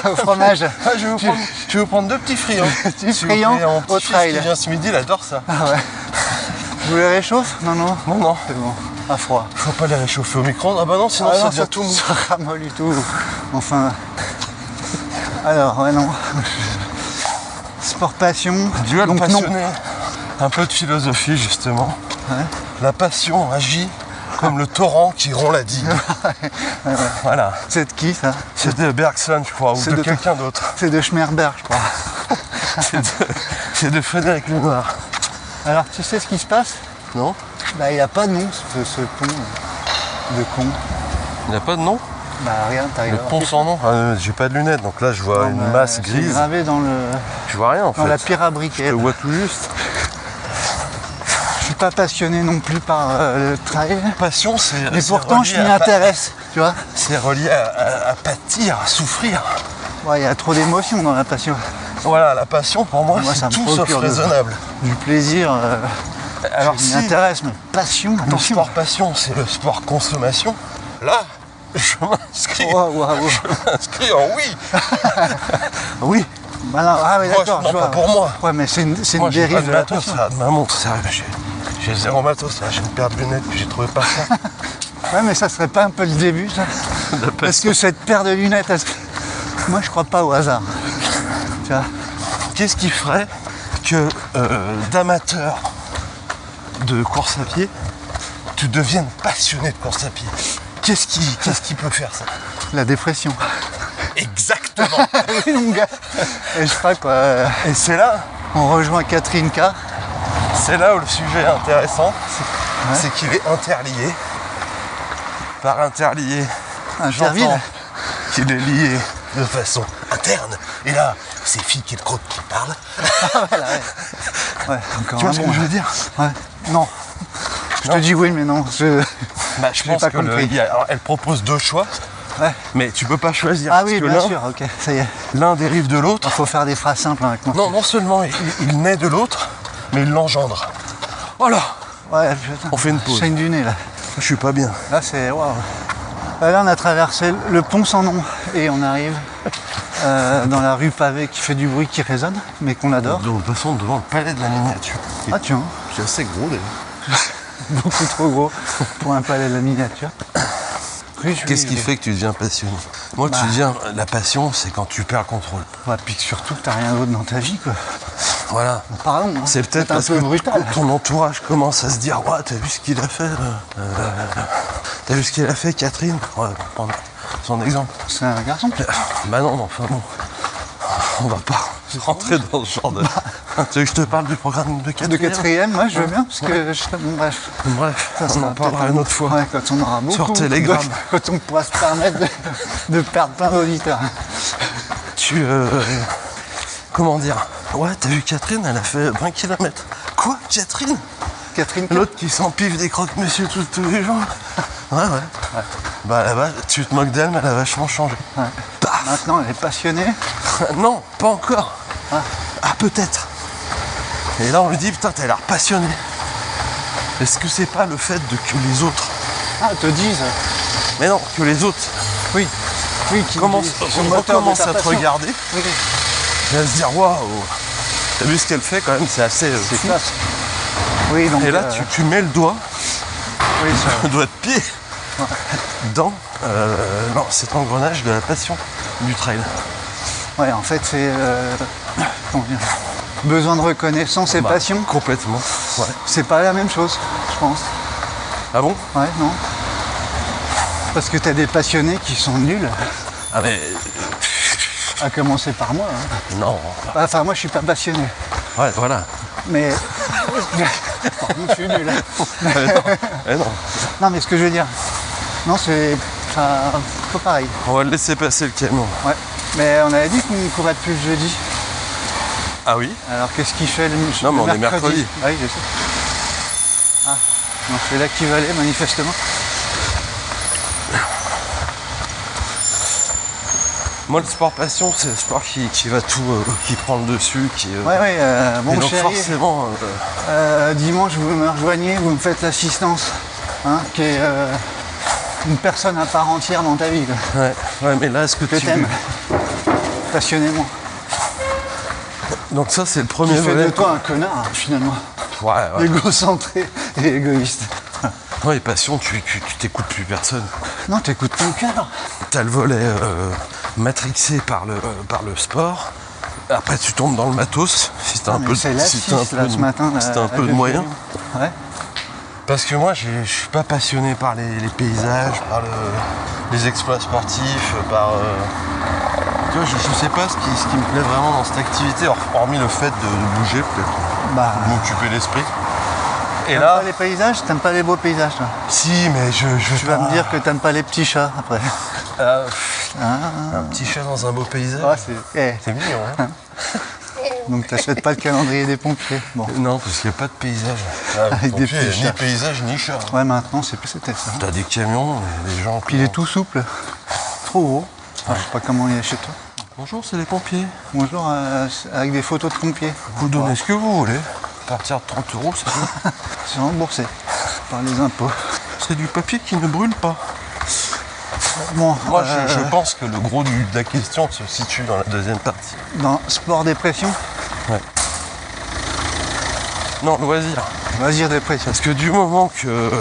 Au fromage. Ah, je vais vous prendre deux petits friands. Petit S'il vous plaît, friand mon au petit-fils trail. qui vient ce midi, il adore ça. Ah ouais. Vous les réchauffe? Non, non. Non, non, C'est bon. À froid. faut pas les réchauffer au micro-ondes. Ah bah non, sinon Ah ça non, devient tout mou. ça ramollit tout. Enfin. Alors, ouais, non. Sport passion. Duel Donc, non. passionné. Un peu de philosophie, justement. Ouais. La passion agit comme le torrent qui rompt la digue. Voilà. C'est de qui ça? C'est de Bergson, je crois, ou C'est de de- quelqu'un d'autre. C'est de Schmerberg, je crois. C'est de Frédéric Lenoir. Alors, tu sais ce qui se passe? Non? Bah, il n'y a pas de nom, ce pont de con. Il n'y a pas de nom? Bah, regarde, t'arrives Le à voir. pont sans nom? Ah, j'ai pas de lunettes, donc là je vois Non, une bah, masse c'est grise. gravé dans, Je vois rien en dans fait. la pierre à briquet. Je vois tout juste. Je suis pas passionné non plus par le trail. Passion, c'est. Mais c'est pourtant, relié je m'y à- intéresse, tu vois. C'est relié à pâtir, à souffrir. Ouais, il y a trop d'émotions dans la passion. Voilà, la passion pour moi, Moi, ça c'est me tout sauf procure de- raisonnable. Du plaisir, Alors je m'y si intéresse, mais passion, le attention. sport passion, c'est le sport consommation, là, je m'inscris. Waouh, waouh. Je m'inscris en oui. Oui. Bah non, ah oui, Moi, d'accord, non, je vois. pas pour moi. Ouais, mais c'est une Moi, j'ai pas dérive de de la matos, passion. ça, de ma montre, ça, j'ai zéro matos, là, j'ai une paire de lunettes que j'ai trouvé par ça. Ouais, mais ça serait pas un peu le début, ça? Parce que cette paire de lunettes, moi, je crois pas au hasard. Tu vois? Qu'est-ce qui ferait que d'amateur de course à pied, tu deviennes passionné de course à pied? Qu'est-ce qui peut faire ça? La dépression. Exactement. Oui, mon gars. Et je crois quoi. Et c'est là On rejoint Catherine K. où le sujet est intéressant, c'est qu'il est interlié. Par interlié, Interville. j'entends qu'il est lié de façon interne. Et là, c'est Phil Kietkroot qui parle. Ouais, encore Tu vois un ce que bon. je veux dire? Ouais. Non. Je te dis oui, mais non. Je l'ai pense pas que compris. alors, elle propose deux choix, Ouais. mais tu peux pas choisir. Ah parce oui, que bien l'un- sûr, ok, ça y est. L'un dérive de l'autre. Il faut faire des phrases simples avec moi. Non seulement il naît de l'autre, mais il l'engendre. Voilà. Ouais, putain. On fait une pause. Chaîne du nez là. Je suis pas bien. Là c'est. Waouh. Là on a traversé le pont sans nom et on arrive dans la rue pavée qui fait du bruit, qui résonne, mais qu'on adore. Donc, passons devant le palais de la miniature. Ah tiens, C'est assez gros d'ailleurs. beaucoup trop gros pour un palais de la miniature. Qu'est-ce qui fait que tu deviens passionné? Moi, tu deviens... La passion, c'est quand tu perds le contrôle. Ouais, puis surtout que t'as rien d'autre dans ta vie, quoi. Voilà. Pardon, hein. C'est peut-être parce un peu brutal. que ton entourage commence à se dire « Ouais, t'as vu ce qu'il a fait t'as vu ce qu'il a fait, Catherine ?» Ouais, pour prendre son exemple. C'est un garçon. Bah non, enfin bon. On va pas rentrer dans ce genre de... Tu veux que je te parle du programme de quatrième? De quatrième, moi je veux bien, parce que bon, bref. Bref, Ça on en parlera une autre fois. Ouais, quand on aura beaucoup. Sur Telegram. Quand on pourra se permettre de perdre plein d'auditeurs. Comment dire? Ouais, t'as vu Catherine, elle a fait 20 km. Quoi, Catherine? Catherine. L'autre qui s'empiffe des croque-monsieur tous les jours. Ouais. Bah là-bas, tu te moques d'elle, mais elle a vachement changé. Ouais. Maintenant, elle est passionnée. Non, pas encore. Ah, peut-être. Et là, on lui dit, putain, t'as l'air passionné. Est-ce que c'est pas le fait que les autres... Te disent. Mais non, que les autres... Oui, qui recommence à te regarder. Oui. Et à se dire, waouh, t'as vu ce qu'elle fait quand même, c'est assez... C'est classe. Oui, donc, et là, tu mets le doigt, le doigt de pied, dans cet engrenage de la passion du trail. Ouais, en fait, c'est... comment dire, besoin de reconnaissance et passion. Complètement, ouais. C'est pas la même chose, je pense. Ah bon? Ouais, non. Parce que t'as des passionnés qui sont nuls. Ah mais... À commencer par moi. Hein. Non. Enfin, moi, je suis pas passionné. Ouais, voilà. Mais... Pardon, je suis nul. non. Non, mais ce que je veux dire... Non, c'est... Enfin, pas pareil. On va le laisser passer le camion. Ouais. Mais on avait dit qu'on ne courait plus le jeudi. Ah oui? Alors qu'est-ce qu'il fait le mercredi? Non, mais on est mercredi. Ah oui, je sais. Ah, non, c'est là qu'il va aller, manifestement. Moi, le sport passion, c'est le sport qui va tout, qui prend le dessus, qui... bon donc chéri, forcément... dimanche, vous me rejoignez, vous me faites l'assistance, hein, qui est une personne à part entière dans ta vie. Quoi. Ouais, mais là, est-ce que tu t'aimes passionnément. Donc ça, c'est le premier volet. Qui fait de toi un connard, finalement. Ouais. Égocentré et égoïste. Ouais, passion, tu t'écoutes plus personne. Non, t'écoutes ton cœur. T'as le volet matrixé par le sport. Après, tu tombes dans le matos. Si t'as un peu de moyens. Ouais. Parce que moi, je suis pas passionné par les paysages, par les exploits sportifs, par... Tu vois, je sais pas ce qui me plaît vraiment dans cette activité, hormis le fait de bouger, peut-être. M'occuper l'esprit. Et t'aimes là, pas les paysages? T'aimes pas les beaux paysages, toi? Si, mais je Tu vas me dire que t'aimes pas les petits chats, après. Un petit chat dans un beau paysage. C'est mignon, hein. Donc t'achètes pas le calendrier des pompiers. Bon. Non, parce qu'il n'y a pas de paysage. Avec des petits ni paysage, ni chat. Ouais, maintenant, c'était ça. T'as des camions, des gens... Puis il est tout souple. Trop gros. Je sais pas comment il est chez toi. Bonjour, c'est les pompiers. Bonjour, avec des photos de pompiers. Vous donnez ce que vous voulez. À partir de 30 €, c'est tout. C'est remboursé par les impôts. C'est du papier qui ne brûle pas. Bon, moi, je pense que le gros de la question se situe dans la deuxième partie. Dans sport dépression? Ouais. Non, loisir. Loisir dépression. Parce que du moment que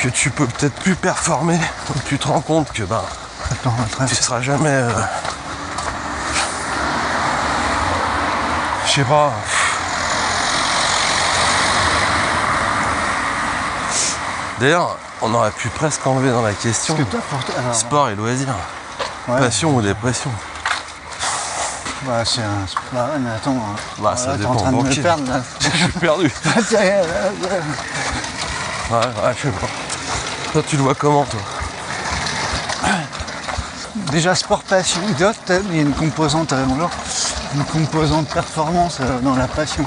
tu peux peut-être plus performer, tu te rends compte que tu seras jamais... je sais pas... D'ailleurs, on aurait pu presque enlever dans la question sport et loisirs. Ouais. Passion ou dépression. C'est un... mais attends... ça dépend. T'es en train de me perdre, là. Je suis perdu. Ouais, je sais pas. Toi, tu le vois comment, toi? Déjà, sport passion, il y a une composante performance dans la passion.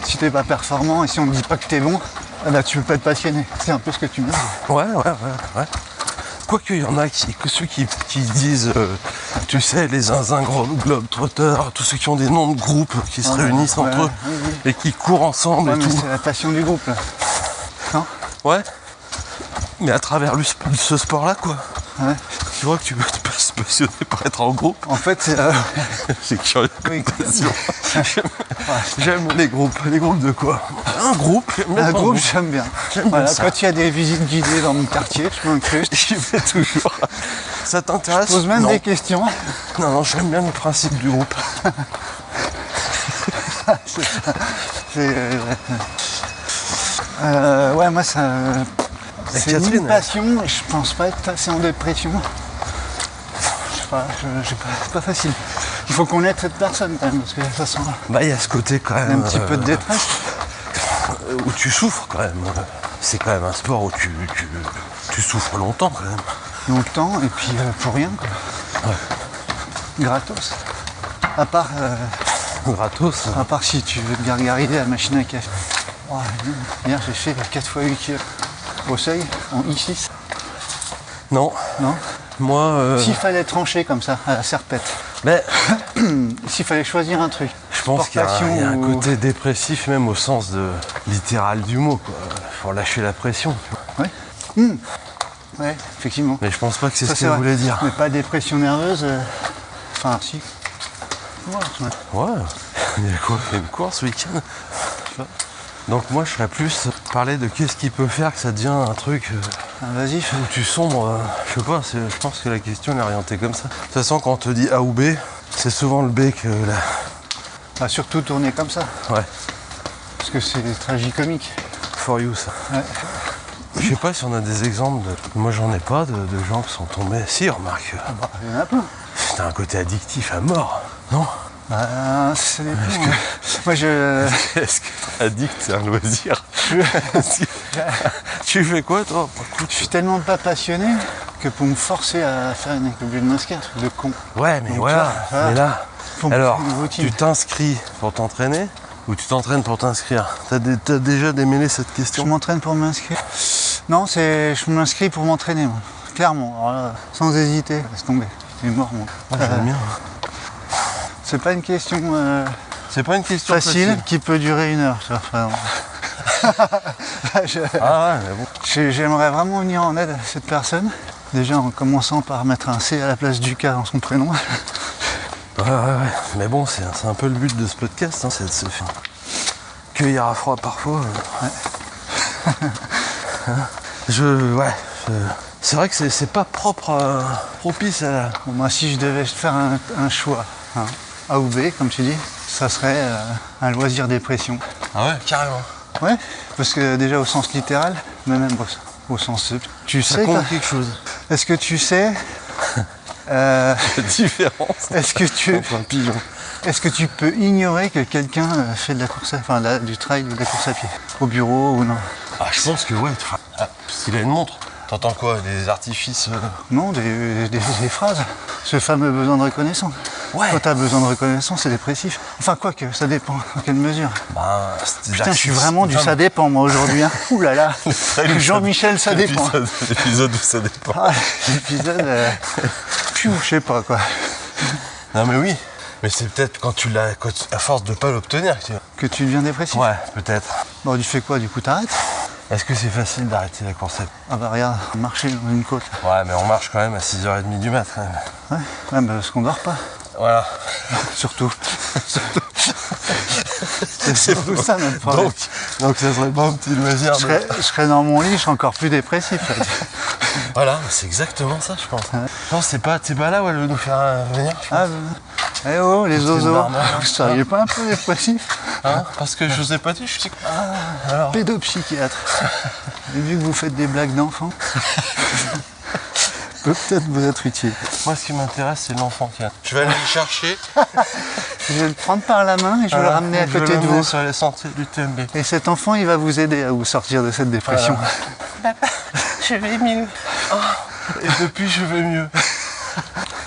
Si t'es pas performant et si on ne dit pas que t'es bon, tu peux pas être passionné. C'est un peu ce que tu me dis. Ouais. Quoique, il y en a ceux qui disent, tu sais, les zinzins globetrotters, tous ceux qui ont des noms de groupes qui se réunissent entre eux et qui courent ensemble et tout. C'est la passion du groupe, là. Non? Ouais. Mais à travers ce sport-là, quoi. Ouais. Tu vois que tu peux te passionner pour être en groupe. En fait, c'est... c'est curieux comme question. J'aime les groupes. Les groupes de quoi? Un groupe. Un groupe, j'aime bien. Voilà, ça. quand il y a des visites guidées dans mon quartier, je m'incruste. J'y vais toujours. Ça t'intéresse? Je pose même Non. des questions. Non, j'aime bien le principe du groupe. Ouais, moi, ça. C'est Catherine, une passion et je pense pas être assez en dépression. Je sais pas, c'est pas facile. Il faut connaître cette personne quand même, parce que ça sent Bah, il y a ce côté quand même. un petit peu de détresse. Où tu souffres quand même. C'est quand même un sport où tu souffres longtemps quand même. Longtemps et puis pour rien, quoi. Ouais. Gratos. À part, Gratos. à part si tu veux te gargariser à la machine à café. Ouais, hier j'ai fait 4 x 8 kg au seuil en I6. Non, Non. moi. S'il fallait trancher comme ça, à la serpette, Mais s'il fallait choisir un truc, je pense qu'il y a passion un ou- côté dépressif même au sens littéral du mot. Quoi. Faut lâcher la pression. Ouais, effectivement. Mais je pense pas que c'est Ça, ce c'est qu'elle vrai. voulait dire. Mais pas dépression nerveuse. Enfin, si. Voilà, Ouais, il y a quoi? Il y a une course ce week-end. Donc moi je serais plus parler de qu'est-ce qui peut faire que ça devient un truc invasif. où tu sombres. Je sais pas, je pense que la question est orientée comme ça. De toute façon quand on te dit A ou B, c'est souvent le B que la... Bah, surtout tourner comme ça, Ouais, parce que c'est tragicomique. for you ça. Ouais. Je sais pas si on a des exemples de... Moi j'en ai pas de gens qui sont tombés. Si, remarque, Bah, il y en a plein. c'est un côté addictif à mort, non? Bah, ça dépend. Hein. Moi, je. Est-ce que addict c'est un loisir? Tu fais quoi toi? Je suis tellement pas passionné que pour me forcer à faire une école de masquer, un truc de con. Ouais, mais Donc, voilà, tu vois, mais là, Faut me alors, faire une routine. tu t'inscris pour t'entraîner ou tu t'entraînes pour t'inscrire? T'as déjà démêlé cette Je question? m'entraîne pour m'inscrire. Non, je m'inscris pour m'entraîner, moi. Clairement. Alors là, sans hésiter, laisse tomber. T'es mort, moi. Ouais, j'aime bien. C'est pas une question C'est pas une question facile qui peut durer 1 heure. Tu vois, enfin, Ah ouais, mais bon. J'aimerais vraiment venir en aide à cette personne. Déjà en commençant par mettre un C à la place du K dans son prénom. Ouais. Mais bon, c'est un peu le but de ce podcast, hein, c'est de se faire cueillir à froid parfois. Hein. C'est vrai que c'est pas propre, propice à la... Bon, moi, si je devais faire un choix, hein, A ou B, comme tu dis, ça serait un loisir dépression. Ah ouais, carrément. Ouais, parce que déjà au sens littéral, mais même au sens... Tu Ça sais, compte quelque chose. est-ce que tu sais... La différence Est-ce que tu... entre un pigeon. Est-ce que tu peux ignorer que quelqu'un fait de la course du trail ou de la course à pied au bureau ou non? Ah, je pense que ouais, parce qu'il a une montre. T'entends quoi? Des artifices Non, des phrases. Ce fameux besoin de reconnaissance. Ouais. Quand t'as besoin de reconnaissance, c'est dépressif. Enfin, quoi que, ça dépend. Dans quelle mesure? Bah, Putain, je suis vraiment du ça dépend, moi, aujourd'hui. Hein. Ouh là là. Jean-Michel, ça dépend. L'épisode où ça dépend. Ah, l'épisode... Pfiou, je sais pas, quoi. Non mais oui. Mais c'est peut-être à force de pas l'obtenir que tu... Que tu deviens dépressif? Ouais, peut-être. Bon, tu fais quoi, du coup, t'arrêtes? Est-ce que c'est facile d'arrêter la course à pied? Ah bah regarde, marcher dans une côte. Ouais, mais on marche quand même à 6h30 du mat quand même. Ouais, bah, parce qu'on dort pas. Voilà. Surtout. C'est surtout ça notre problème. Donc ça serait pas un petit loisir. Je serais dans mon lit, je serais encore plus dépressif. Là. Voilà, c'est exactement ça je pense. Je pense que c'est pas là où elle veut nous faire venir. Je pense. Eh oh, les une ozos, barman. vous seriez pas un peu dépressif? Hein, parce que je sais pas dit, je suis... Alors, Pédopsychiatre. Et vu que vous faites des blagues d'enfants, peut-être vous être utile. moi ce qui m'intéresse c'est l'enfant qui a... Je vais aller le chercher. Je vais le prendre par la main et je vais le ramener à côté de vous. sur les sentiers du TMB. Et cet enfant, il va vous aider à vous sortir de cette dépression. Papa, je vais mieux. Oh, et depuis je vais mieux.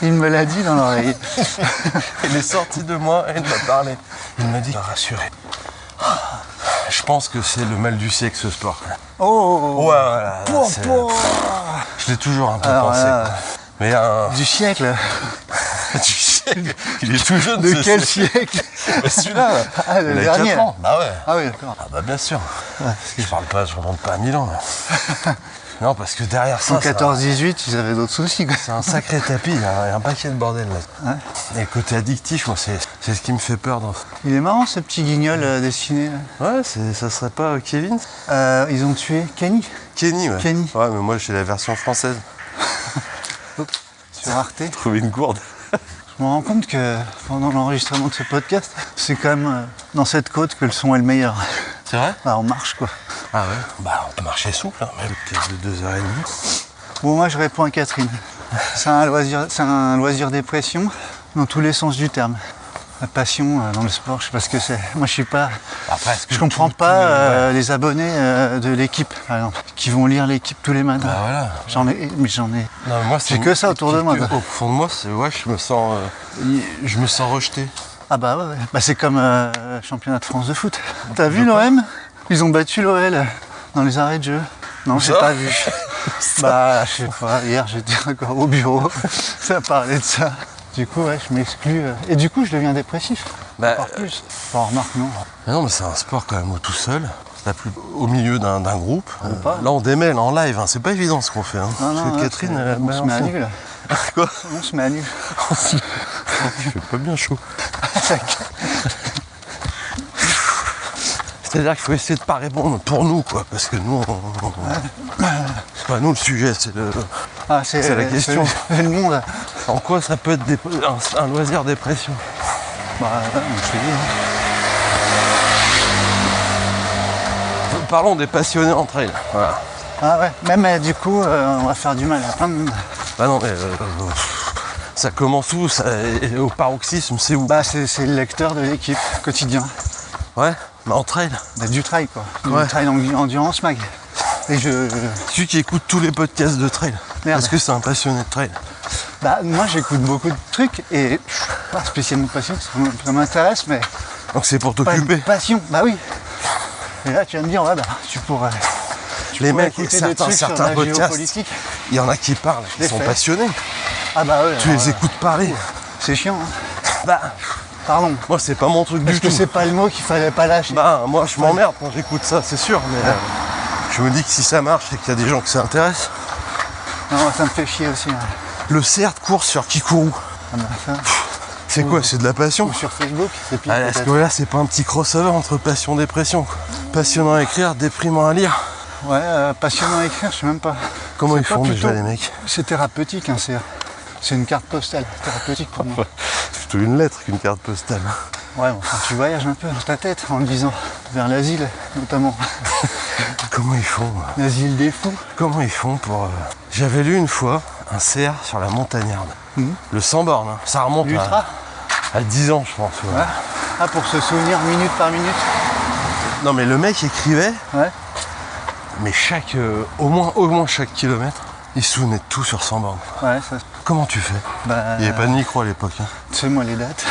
Il me l'a dit dans l'oreille. Il est sorti de moi et il m'a parlé. Il m'a dit, rassuré. Je pense que c'est le mal du siècle ce sport. Oh, Ouais, voilà. Oh, c'est- oh. Je l'ai toujours un peu Alors pensé. là, quoi. Mais du siècle. du siècle. Il est tout jeune. De quel siècle? Celui-là, Ah, le il a dernier. 4 ans. Bah ouais. Ah oui, d'accord. Ah bah bien sûr. Ouais, parce que Je remonte pas à 1000 ans. Là. Non, parce que derrière ça, en 14-18, ils avaient d'autres soucis. Quoi. c'est un sacré tapis, il y a un paquet de bordel là. Ouais. Et côté addictif, moi, c'est ce qui me fait peur. Il est marrant ce petit guignol dessiné. Ouais, ça serait pas Kevin? Ils ont tué Kenny Kenny, ouais. Kenny. Ouais, mais moi j'ai la version française. sur Arte. Trouver une gourde. Je me rends compte que pendant l'enregistrement de ce podcast, c'est quand même dans cette côte que le son est le meilleur. C'est vrai? Bah, on marche quoi. Ah ouais? Bah on peut marcher souple, hein, même peut-être de 2h30. Bon, moi je réponds à Catherine. C'est un loisir dépression dans tous les sens du terme. La passion dans le sport, je sais pas ce que c'est. Moi je suis pas. Après, Je comprends pas les abonnés de l'équipe, par exemple, qui vont lire l'équipe tous les matins. Bah voilà. J'en ai. Non, mais moi, J'ai que ça autour de moi. Au fond de moi, c'est ouais, je me sens rejeté. Ah bah ouais. Bah, c'est comme championnat de France de foot. T'as vu l'OM? Ils ont battu l'OL dans les arrêts de jeu. Non, j'ai Ça pas vu. Bah, je sais pas, hier j'étais encore au bureau, ça parlait de ça. Du coup, ouais, je m'exclus. Et du coup, je deviens dépressif. Bah, Encore plus. Bon, remarque, non. Mais non, mais c'est un sport quand même tout seul. Au milieu d'un groupe. pas. Là, on démêle en live, hein. C'est pas évident ce qu'on fait. Hein. Non, Parce que non, Catherine, elle on se met à nu, là. Quoi? On se met à nu. Je fais pas bien chaud. C'est-à-dire qu'il faut essayer de pas répondre pour nous, quoi. Parce que nous, c'est pas nous le sujet, c'est le. Ah, C'est la question. C'est le monde. En quoi ça peut être un loisir dépression? Bah, ouais, on se dit. Parlons des passionnés en trail. Voilà. Ah ouais, même du coup, on va faire du mal à plein de monde. Bah non, mais ça commence où et au paroxysme, c'est où? Bah, c'est le lecteur de l'équipe, quotidien. Ouais, mais en trail. Bah, du trail, quoi. Ouais. Du trail endurance mag. Et Celui qui écoute tous les podcasts de trail. Merde. Parce que c'est un passionné de trail. Bah, moi, j'écoute beaucoup de trucs et je suis pas spécialement passionné, ça m'intéresse, mais Donc c'est pour pas t'occuper. une passion. Bah oui. Et là, tu vas me dire, ouais, bah, tu pourrais. Les mecs, écouter des trucs sur certains la podcasts, géopolitique. il y en a qui parlent, Les ils sont faits. passionnés. Ah bah ouais. Tu les écoutes parler. C'est chiant, hein. Bah, Pardon. moi c'est pas mon truc Est-ce du que tout. c'est pas le mot qu'il fallait pas lâcher? Bah, moi je m'emmerde quand j'écoute ça, c'est sûr, mais je me dis que si ça marche, c'est qu'il y a des gens que ça intéresse. Non, ça me fait chier aussi. Hein. Le CERT court sur Kikourou. Ah bah, ça. C'est quoi? C'est de la passion? Ou sur Facebook, c'est pire. Ah, est-ce peut-être. que là c'est pas un petit crossover entre passion et dépression, quoi? Passionnant à écrire, déprimant à lire. Ouais, passionnant à écrire, je sais même pas. Comment C'est ils pas font déjà plutôt- les mecs? C'est thérapeutique, hein, c'est une carte postale thérapeutique pour moi. C'est plutôt une lettre qu'une carte postale. Ouais, enfin, tu voyages un peu dans ta tête en le disant, vers l'asile notamment. Comment ils font? L'asile des fous. Comment ils font pour... J'avais lu une fois un CR sur la montagnarde. Le 100 bornes, hein. Ça remonte L'ultra. à 10 ans, je pense. Ouais. Ouais. Ah, pour se souvenir minute par minute. Non mais le mec écrivait, Ouais. mais au moins chaque kilomètre, il se souvenait de tout sur 100 bornes. Ouais, ça. Comment tu fais? Bah, Il n'y avait pas de micro à l'époque. Hein. sais-moi les dates.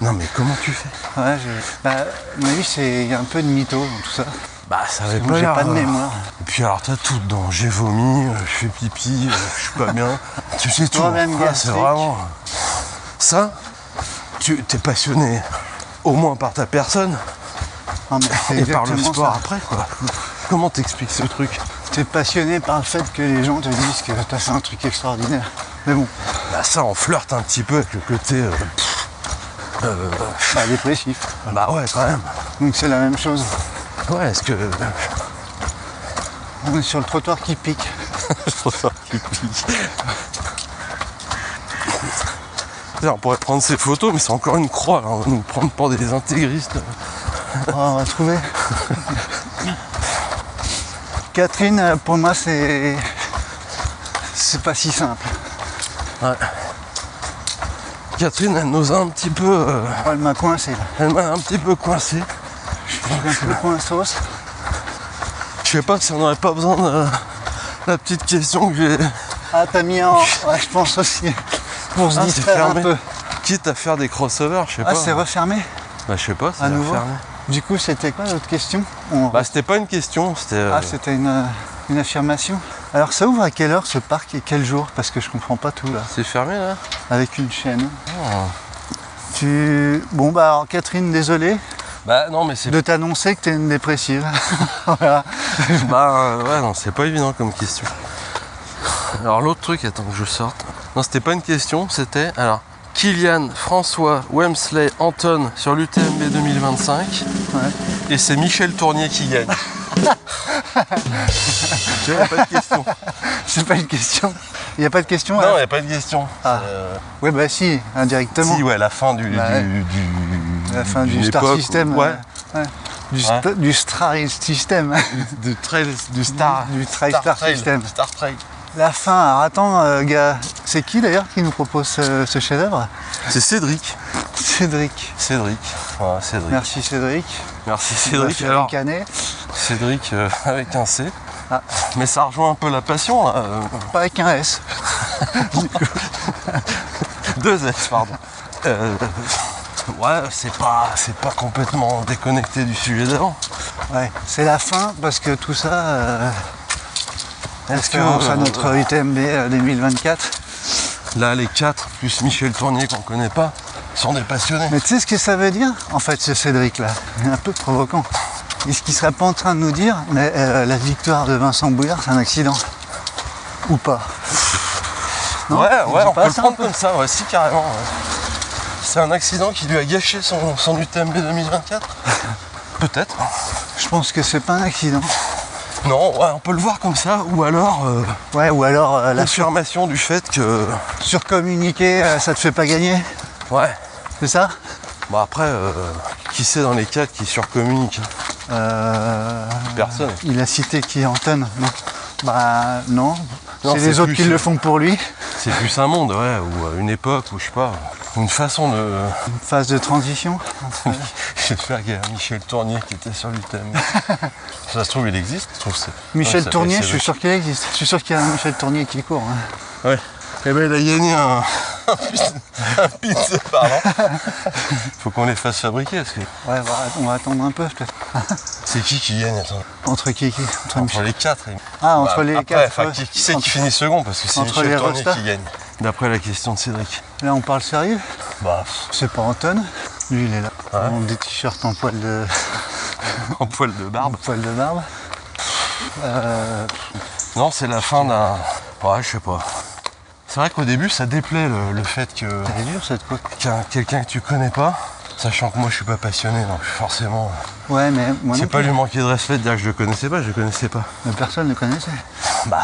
Non mais comment tu fais? Ouais, bah, à mon avis, il y a un peu de mytho dans tout ça. Bah ça avait Moi, pas j'ai l'air, pas de mémoire. Et puis alors t'as tout dedans, j'ai vomi, je fais pipi, je suis pas bien. Tu sais tout. Toi-même Ah, c'est gastrique. vraiment... Ça, tu t'es passionné au moins par ta personne Non, mais c'est et par le exactement sport ça. après quoi. Comment t'expliques ce truc? T'es passionné par le fait que les gens te disent que t'as fait un truc extraordinaire. Mais bon, Bah ça on flirte un petit peu avec le côté... bah, dépressif. bah ouais quand même. Donc c'est la même chose. Ouais, est-ce que... On est sur le trottoir qui pique. On pourrait prendre ces photos, mais c'est encore une croix, là. On va nous prendre pour des intégristes. Oh, on va trouver. Catherine, pour moi, c'est pas si simple. Ouais. Catherine, elle nous a un petit peu... Oh, elle m'a coincé là. elle m'a un petit peu coincé. Je suis un peu coinsos. Je sais pas si on n'aurait pas besoin de la petite question que j'ai... Ah, t'as mis en. Ouais, je pense aussi. Pour se c'est distraire un fermé. peu. Quitte à faire des crossovers, je sais Ah, pas. c'est refermé Bah je sais pas, à c'est nouveau. fermé. Du coup, c'était quoi l'autre question Bah c'était pas une question, c'était... Ah, c'était une affirmation. Alors ça ouvre à quelle heure ce parc et quel jour? Parce que je comprends pas tout là. C'est fermé là? Avec une chaîne. Oh. Bon bah alors Catherine, désolé Bah non mais c'est... de t'annoncer que t'es une dépressive. Voilà. Bah ouais non c'est pas évident comme question. Alors l'autre truc, attends que je sorte. Non c'était pas une question, c'était... Alors Kylian, François, Wemsley, Anton sur l'UTMB 2025. Ouais. Et c'est Michel Tournier qui gagne. Tu vois, y a pas de question. C'est pas une question. Il n'y a pas de question Non, là il n'y a pas de question. Ah. Ouais bah si, indirectement. Si, ouais, la fin du... Bah, la fin du d'une Star époque System. où- ouais. Ouais. Ouais. Du Star System. Du trail, du Star... Du Star Trail. System. Star Trail. La fin, alors attends gars, c'est qui d'ailleurs qui nous propose ce chef-d'œuvre? C'est Cédric. Cédric. Cédric. Ouais, Cédric. Merci Cédric. Merci Cédric. Alors, Canet. Cédric avec un C. Ah. Mais ça rejoint un peu la passion là. Pas avec un S. Deux S, pardon. Ouais, c'est pas complètement déconnecté du sujet d'avant. Ouais, c'est la fin parce que tout ça, Est-ce que référence à notre UTMB 2024. là, les quatre, plus Michel Tournier qu'on connaît pas, sont des passionnés. Mais tu sais ce que ça veut dire? En fait, ce Cédric là, il est un peu provoquant. Est-ce qu'il serait pas en train de nous dire, mais la victoire de Vincent Bouillard, c'est un accident? Ou pas? Non, Ouais, il ouais, dit on pas peut le ça, prendre un peu comme ça, ouais, si carrément. Ouais. C'est un accident qui lui a gâché son UTMB 2024. Peut-être. Je pense que c'est pas un accident. Non, ouais, on peut le voir comme ça, ou alors Ouais, ou alors la l'affirmation du fait que... surcommuniquer, ça te fait pas gagner, Ouais. c'est ça? Bon après, qui c'est dans les quatre qui surcommunique? Personne. Il a cité qui, Anton? Non. Bah non, Non, c'est c'est les autres plus- qui le font pour lui. C'est plus un monde, ouais, ou une époque, ou je sais pas, une façon de... Une phase de transition. J'espère qu'il y a Michel Tournier qui était sur l'UTMB. Ça se trouve, il existe, je trouve que c'est... Michel Ouais, Tournier, ça je s'appelle suis sûr qu'il existe. Je suis sûr qu'il y a un Michel Tournier qui court. Hein. Ouais. Eh ben, il a gagné un pizza parlant. Faut qu'on les fasse fabriquer, parce que... Ouais, on va attendre un peu peut-être. C'est qui gagne, attends? Entre qui Entre Entre Michel. les quatre. Ah, entre les après, quatre. enfin, ouais. qui c'est qui finit second? Parce que c'est entre Michel les Tournier Rostas. qui gagne. D'après la question de Cédric. Là, on parle sérieux. Bah, C'est pas Anton. Lui, il est là. Ouais. On des t-shirts en poil de en poil de barbe. barbe. Non, c'est la fin d'un... Ouais, je sais pas. C'est vrai qu'au début, ça déplaît le fait que... Elle est dure cette quoi. Quelqu'un que tu connais pas, sachant que moi je suis pas passionné, donc forcément, Ouais, mais moi c'est non pas plus. lui manquer de respect de dire que je le connaissais pas, je le connaissais pas. Mais personne ne le connaissait. Bah,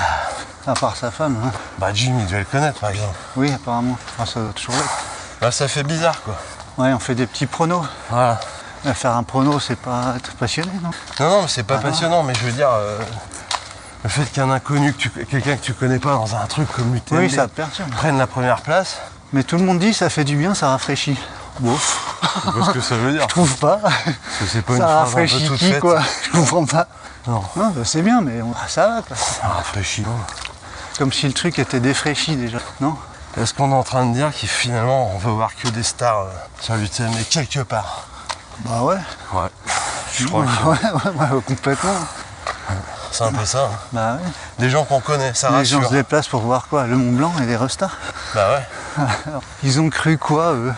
À part sa femme. Hein. Jim il devait le connaître par exemple. Oui, apparemment. Ah, ça doit toujours l'être. Bah ça fait bizarre quoi. Ouais, on fait des petits pronos. Voilà. Mais faire un prono, c'est pas être passionné, non? Non mais c'est pas passionnant, mais je veux dire, le fait qu'un inconnu, quelqu'un que tu connais pas dans un truc comme l'UTMB Oui, ça perturbe. prenne la première place, Mais tout le monde dit ça fait du bien, ça rafraîchit. Bon, je sais pas ce que ça veut dire. je trouve pas. Parce que c'est pas une Ça phrase un peu rafraîchit toute qui, faite. quoi? Je comprends pas. Non, Non, bah, c'est bien, mais ça va, quoi. rafraîchissant. Comme si le truc était défraîchi déjà, non? Est-ce qu'on est en train de dire qu'il finalement on veut voir que des stars sur l'UTMB quelque part? Bah ouais. Ouais. Je crois que Ouais, complètement. c'est un peu ça. Hein. Bah ouais. Des gens qu'on connaît, ça Les gens rassure. se déplacent pour voir quoi? Le Mont Blanc et les Restas. Bah ouais. Ils ont cru quoi, eux?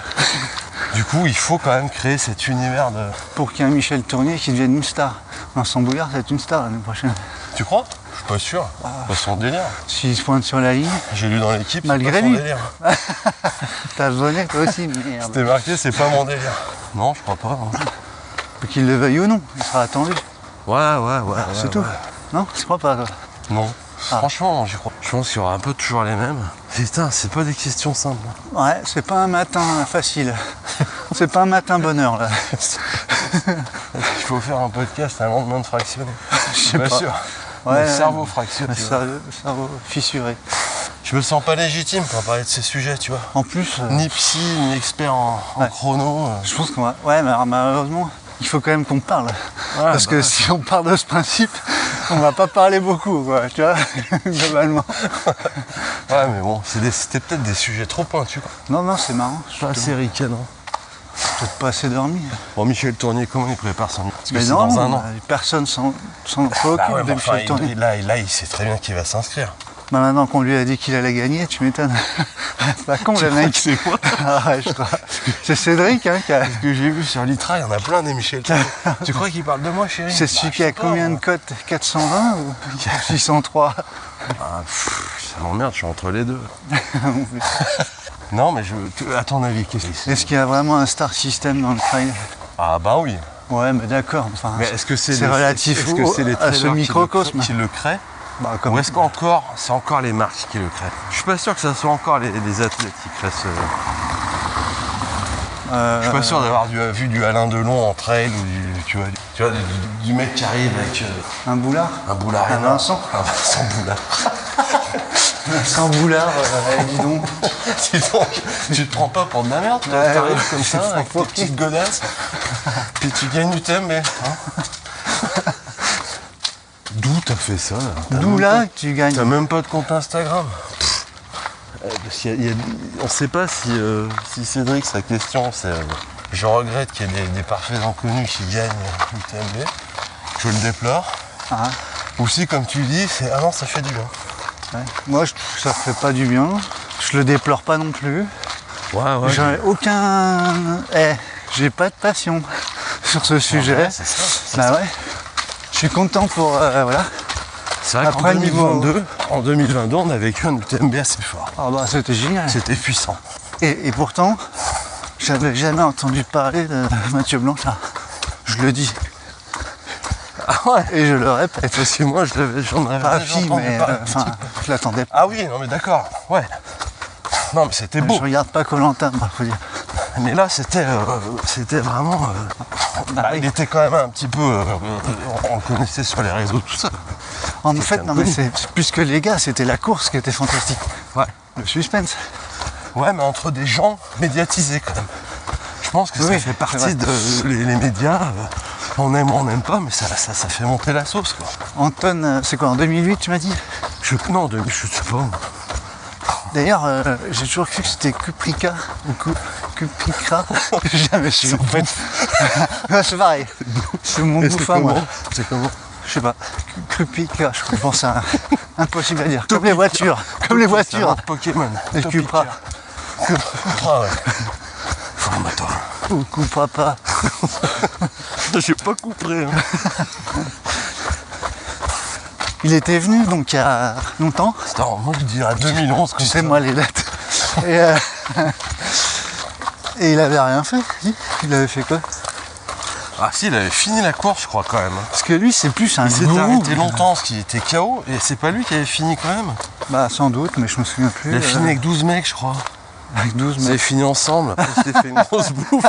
Du coup, il faut quand même créer cet univers de... Pour qu'il y ait un Michel Tournier qui devienne une star. Vincent Bouillard, c'est une star l'année prochaine. Tu crois? Je suis pas sûr. C'est pas son délire. S'il se pointe sur la ligne, J'ai lu dans l'équipe, c'est Malgré pas son lui. délire. t'as abonné toi aussi, merde. C'était marqué, c'est pas mon délire. Non, je crois pas. Hein. Qu'il le veuille ou non, il sera attendu. Ouais. C'est tout. Non, je crois pas, toi. Non. Ah. Franchement, non, j'y crois. Je pense qu'il y aura un peu toujours les mêmes. Putain, c'est pas des questions simples. Ouais, c'est pas un matin facile. C'est pas un matin bonheur, là. Il faut faire un podcast un lendemain de fractionné. Je sais Bien pas. sûr. Ouais, Le cerveau fractionné. Le cerveau fissuré. Je me sens pas légitime pour parler de ces sujets, tu vois. En plus, Ni psy, ni expert en Ouais. chrono. je pense qu'on va... Ouais, mais alors, malheureusement, il faut quand même qu'on parle. Parce que si on part de ce principe, on va pas parler beaucoup, quoi, tu vois, globalement. Ouais, mais bon, c'était peut-être des sujets trop pointus. Quoi. Non, c'est marrant. Pas assez ricanant. Peut-être pas assez dormi. Bon, Michel Tournier, comment il prépare son... Parce que Mais c'est non, dans un an. personne s'en préoccupe Bah ouais, de mais enfin, Michel Tournier. là, il sait très bien qu'il va s'inscrire. Bah maintenant qu'on lui a dit qu'il allait gagner, tu m'étonnes. Pas con le mec. C'est quoi? Ah ouais, je crois. C'est Cédric hein, qui a... Ce que j'ai vu sur l'ITRA, il y en a plein des Michel Tournier. Tu crois qu'il parle de moi, chérie? C'est celui qui a combien de cotes? 420 ou 603? Ça m'emmerde, je suis entre les deux. Non, mais à ton avis, qu'est-ce que c'est? Est-ce qu'il y a vraiment un star system dans le trail? Ah bah oui. Ouais, mais d'accord. Enfin, Mais est-ce que c'est relatif est-ce que c'est les à ce trailers microcosme. qui le créent? Bah, comme... Ou est-ce qu'encore, c'est encore les marques qui le créent? Je suis pas sûr que ça soit encore les athlètes qui créent ce... Je suis pas sûr d'avoir vu du Alain Delon en trail ou tu vois, du mec qui arrive avec un boulard? un boulard Un énorme. Vincent? Un Vincent Boulard. Vincent Boulard, dis donc. Dis donc, tu te prends pas pour de la merde, toi, Ouais, t'arrives ouais. comme ça, avec tes petites godasses, puis tu gagnes du thème, mais... D'où t'as fait ça là? D'où là que tu gagnes? T'as même pas de compte Instagram? Parce on sait pas si Cédric, sa question, c'est je regrette qu'il y ait des parfaits inconnus qui gagnent l'UTMB. Je le déplore. Ah. Ou si, comme tu dis, c'est ah non, ça fait du bien. Ouais. Moi, je trouve que ça fait pas du bien. Je le déplore pas non plus. Ouais. J'en ai aucun... j'ai pas de passion sur ce sujet. Ouais, c'est ça. Bah ouais. Je suis content pour... voilà. C'est vrai qu'en Après, niveau- 2022, on a vécu un UTMB assez fort. Ah bah c'était génial. C'était puissant. Et pourtant, j'avais jamais entendu parler de Mathieu Blanchard. Je le dis. Ah ouais. Et je le répète. Parce que moi, j'en avais Pas déjà fille, entendu mais parler. enfin, je l'attendais pas. Ah oui, non mais d'accord, ouais. Non mais c'était beau. Je regarde pas Koh-Lanta, faut dire. Mais là, c'était vraiment... il était quand même un petit peu... on le connaissait sur les réseaux, tout ça. En fait, non mais connu. c'est plus que les gars, c'était la course qui était fantastique. Ouais. Le suspense. Ouais, mais entre des gens médiatisés quand même. Je pense que ça Oui, fait c'est partie vrai. de... Les médias, on aime ou on n'aime pas, mais ça fait monter la sauce, quoi. Anton, c'est quoi, en 2008 tu m'as dit? Non, je sais pas. D'ailleurs, j'ai toujours cru que c'était Kuprika ou Kuprika. J'ai jamais su en fait. Ouais, c'est pareil. C'est mon bouffin moi. C'est comment? Je sais pas. Kuprika, je pense à impossible à dire. Comme les voitures. Comme les C'est un voitures. autre Pokémon. Les Cupra. Cupra, ouais. Forme-toi. Ou Cupra pas. J'ai pas couperé. Hein. Il était venu donc il y a longtemps. Attends, moi je dirais 2011. Tu sais moi les dates. Et il avait rien fait. Si. Il avait fait quoi? Ah si, il avait fini la course, je crois, quand même. Parce que lui c'est plus un Il s'était gourou. arrêté longtemps, parce qu'il était KO, et c'est pas lui qui avait fini quand même. Bah sans doute, mais je me souviens plus. Il a fini avec 12 mecs, je crois. avec 12 Ils avaient fini ensemble, après il s'était fait une grosse bouffe.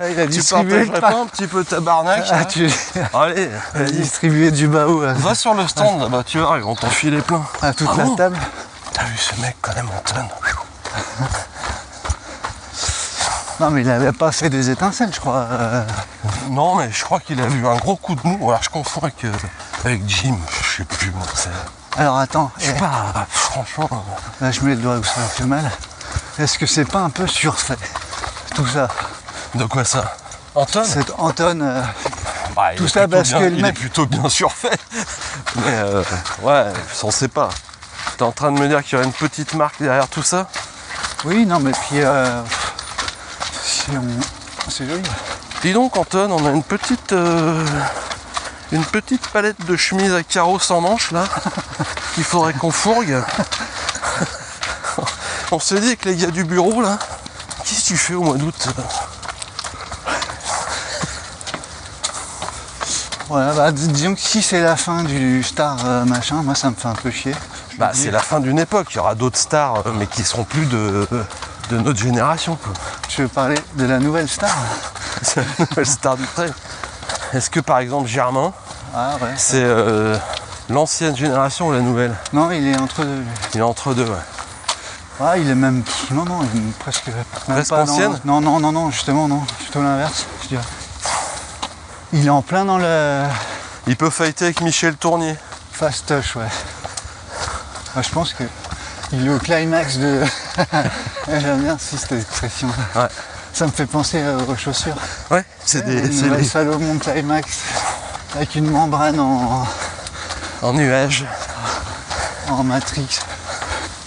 Il a Tu distribué le partagerais pain. pas un petit peu ta barnaque Ah, là tu Allez, as vas-y. distribué du baou Va sur le stand là-bas, tu vois, ils vont t'en filer plein. à toute Ah la bon table. T'as vu ce mec quand même, Anton? Non mais il avait pas fait des étincelles je crois. Non, mais je crois qu'il a eu un gros coup de mou. Alors je confonds avec Jim, je sais plus. Moi, Alors attends, je sais pas, franchement. là je mets le doigt où ça fait mal. Est-ce que c'est pas un peu surfait tout ça? De quoi ça? Anton? Cet Anton, Bah, il tout est ça plutôt parce bien- que le il mec- est plutôt bien surfait. Mais ouais, on sait pas. T'es en train de me dire qu'il y aurait une petite marque derrière tout ça? oui non mais puis si on... c'est joli. Dis donc Anton, on a une petite palette de chemises à carreaux sans manches là, qu'il faudrait qu'on fourgue. On se dit que les gars du bureau là, qu'est-ce que tu fais au mois d'août? Voilà, bah, disons que si c'est la fin du star machin, moi ça me fait un peu chier. Je Bah me dis, c'est la fin d'une époque, il y aura d'autres stars mais qui seront plus de notre génération quoi. Tu veux parler de la nouvelle star? C'est la nouvelle star du trail. Est-ce que par exemple Germain, Ah ouais. c'est l'ancienne génération ou la nouvelle? Non il est entre deux. Lui. Il est entre deux, ouais. Ah il est même. Non, il est presque. Même Presque pas dans- ancienne? Non, justement non. Plutôt l'inverse, je dirais. Il est en plein dans le Il peut fighter avec Michel Tournier. fast touch, ouais. Moi, je pense que il est au climax de. J'aime bien si cette expression. Ouais. Ça me fait penser aux chaussures. Ouais, c'est Une les Salomon Climax avec une membrane en nuage. en Matrix.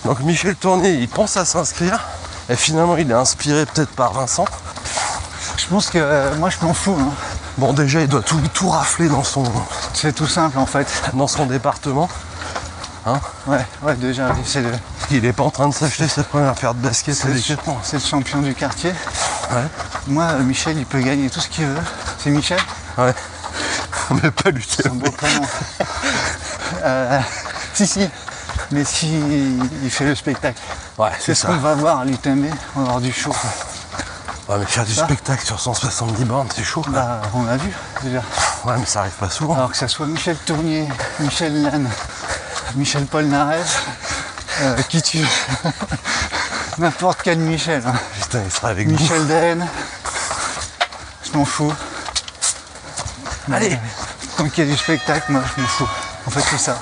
Donc Michel Tournier, il pense à s'inscrire. Et finalement, il est inspiré peut-être par Vincent. Je pense que moi je m'en fous. Hein. Bon, déjà, il doit tout rafler dans son C'est tout simple en fait. département. Ouais, déjà, c'est le Il est pas en train de s'acheter sa première paire de baskets à Decathlon. c'est le champion du quartier. Ouais. Moi, Michel, il peut gagner tout ce qu'il veut. C'est Michel, Ouais. Mais pas lui. son beau prénom. Si. Mais si il fait le spectacle. Ouais, c'est Ce ça. qu'on va voir à l'UTMB, on va avoir du show. Ouais, mais faire du Ça. spectacle sur 170 bornes, c'est chaud. Quoi. Bah, on l'a vu déjà. Ouais, mais ça arrive pas souvent. Alors que ça soit Michel Tournier, Michel Lannes, Michel Polnareff, qui tu veux. N'importe quel Michel. Hein. Putain, il sera avec nous. Michel Daen. Je m'en fous. Allez. Tant qu'il y a du spectacle, moi je m'en fous. En fait, c'est ça.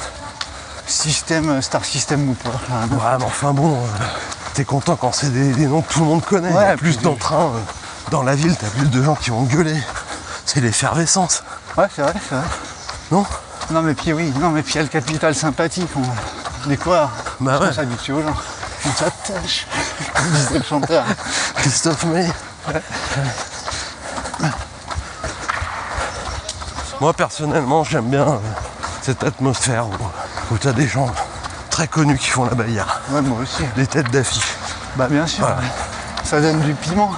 Système, Star System ou pas. Ouais, mais enfin bon, t'es content quand c'est des noms que tout le monde connaît. Ouais, il y a plus puis- d'entrain dans la ville, t'as plus de gens qui vont gueuler. C'est l'effervescence, Ouais, c'est vrai. non? Non mais puis oui, non mais puis il y a le capital sympathique. Les coureurs, Bah ouais, on s'habitue aux gens. On s'attache, comme disait le chanteur. Christophe May. Moi personnellement, j'aime bien cette atmosphère où t'as des gens très connus qui font la bagarre. Ouais, moi aussi. Des têtes d'affiche. Bah bien sûr, Ouais. ça donne du piment.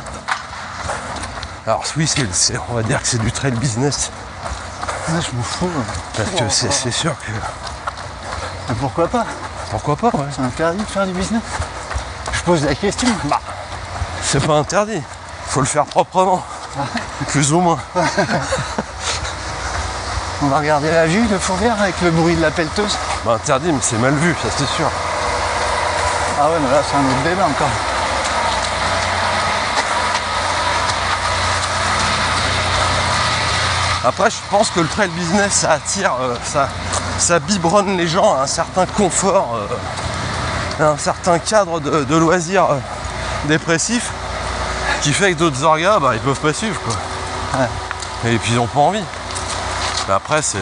Alors oui, on va dire que c'est du trail business. Ouais, je m'en fous. Parce que c'est sûr que... Mais pourquoi pas? Pourquoi pas, ouais. C'est interdit de faire du business? Je pose la question. Bah, c'est pas interdit. Faut le faire proprement. Plus ou moins. On va regarder la vue de Fourvière avec le bruit de la pelleteuse. Bah interdit, mais c'est mal vu, ça c'est sûr. Ah ouais, mais là c'est un autre débat encore. Après, je pense que le trail business, ça attire, ça biberonne les gens à un certain confort, à un certain cadre de loisirs dépressifs, qui fait que d'autres orgas, bah, ils peuvent pas suivre, quoi. Ouais. Et puis ils ont pas envie. Mais après, c'est...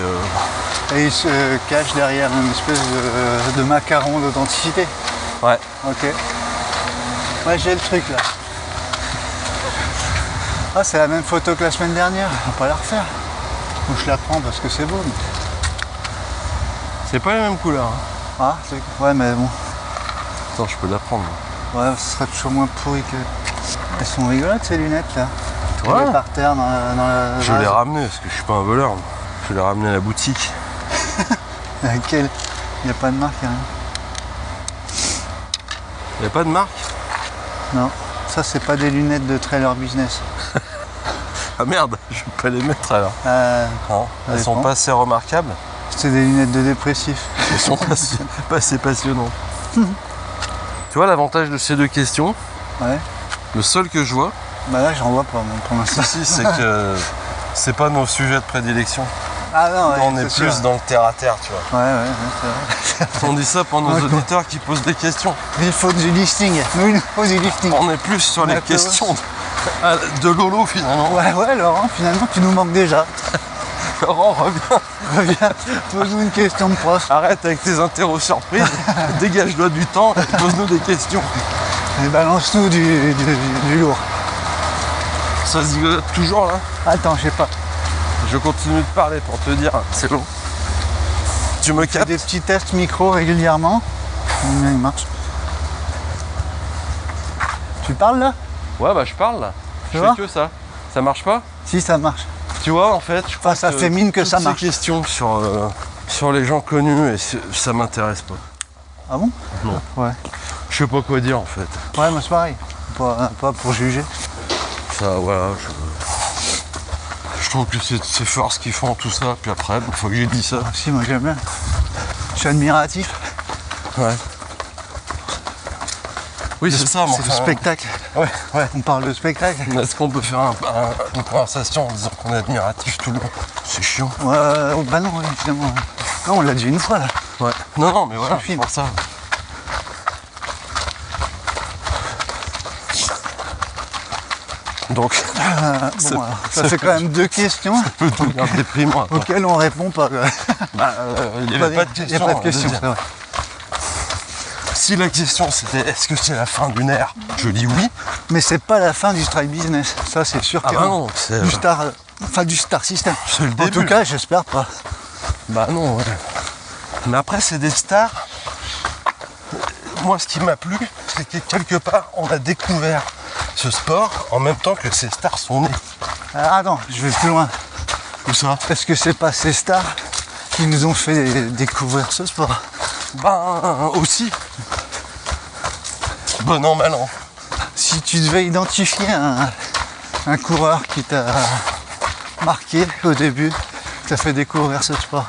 Et il se cache derrière une espèce de macaron d'authenticité. Ouais. Ok. Ouais, j'ai le truc là. Ah, c'est la même photo que la semaine dernière. On va pas la refaire. Donc je la prends parce que c'est beau. Mais... C'est pas les mêmes couleurs. Hein. Ah, ouais, mais bon. Attends, je peux la prendre. Ouais, ce serait toujours moins pourri que. Elles sont rigolotes ces lunettes là. Ouais. Elles sont par terre dans la. Je l'ai ramené parce que je suis pas un voleur. Moi. Je l'ai ramené à la boutique. Laquelle? Il n'y a pas de marque, hein. Il n'y a pas de marque? Non. Ça, c'est pas des lunettes de trailer business. Ah merde, je vais pas les mettre alors. Non, ça elles sont dépend. pas assez remarquables. C'est des lunettes de dépressif. Elles sont pas assez passionnantes. Tu vois l'avantage de ces deux questions, Ouais. le seul que je vois, Bah là, j'en vois pas, moi, pour l'instant. ici, c'est que c'est pas nos sujets de prédilection. Ah non, ouais, On est c'est plus sûr. dans le terre à terre, tu vois. Ouais, c'est vrai. On dit ça pour nos Ouais, quoi. auditeurs qui posent des questions. Il faut du lifting. Nous, il faut du lifting. On est plus sur les Ouais, questions de Lolo finalement. Ouais, Laurent, finalement, tu nous manques déjà. Laurent, reviens. Reviens, pose-nous une question de prof. Arrête avec tes interros surprises. Dégage-toi du temps et pose-nous des questions. Et balance-nous du lourd. Ça se zigote toujours là. Attends, je sais pas. Je continue de parler pour te dire, c'est long. Tu me Fais captes? des petits tests micro régulièrement. Combien il marche? Tu parles là? Ouais, bah je parle là. Tu Je vois fais que ça. Ça marche pas? Si, ça marche. Tu vois, en fait, je crois ça fait mine que toutes ça ces marche. questions sur les gens connus, et ça m'intéresse pas. Ah bon? Non. Ouais. Je sais pas quoi dire en fait. Ouais, moi c'est pareil. Pas pour juger. Ça, voilà. Je trouve que c'est fort ce qu'ils font, tout ça. Puis après, une fois que j'ai dit ça. Ah, si, moi j'aime bien. Je suis admiratif. Ouais. Oui, c'est ça, C'est le spectacle. Ouais, ouais. On parle de spectacle. Est-ce qu'on peut faire une conversation en disant qu'on est admiratif tout le long? C'est chiant. Ouais, bah non, évidemment. Non, on l'a dit une fois là. Ouais. Non, mais voilà, Je c'est pour ça. Donc, Bon, alors, ça fait quand même 2 questions ça peut devenir déprimant après. auxquelles on répond pas. Quoi. Bah, il n'y avait pas de Il n'y question. a pas de hein, question, dire. c'est vrai. Si la question c'était est-ce que c'est la fin d'une ère, je dis oui. Mais c'est pas la fin du strike business, ça c'est sûr Ah que bah non, c'est du star system. c'est le En début. tout cas, j'espère pas. Bah non, ouais. Mais après, c'est des stars. Moi, ce qui m'a plu, c'est que quelque part, on a découvert ce sport en même temps que ces stars sont nées. Ah non, je vais plus loin. Où ça? Est-ce que c'est pas ces stars qui nous ont fait découvrir ce sport? Ben, aussi. Bon an, mal an. Si tu devais identifier un coureur qui t'a marqué au début, qui t'a fait découvrir ce sport,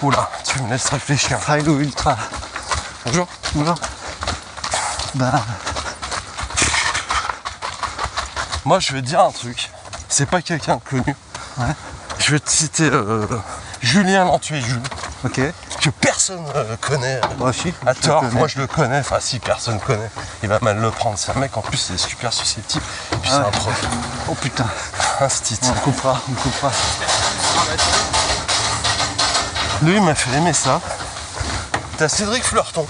Oula, tu me laisses réfléchir. trail ou ultra, Bonjour. bonjour. Ben, Moi, je vais te dire un truc. C'est pas quelqu'un de connu. ouais, Je vais te citer Julien Lantuet-Jules, ok. que personne connaît. Moi aussi. À je tort, connais. moi je le connais, enfin si personne connaît, il va mal le prendre. C'est un mec en plus, c'est super susceptible. Et puis Ah c'est ouais. un prof, Oh putain, un stit. on coupera, on coupera. Lui, il m'a fait aimer ça. T'as Cédric Fleurton,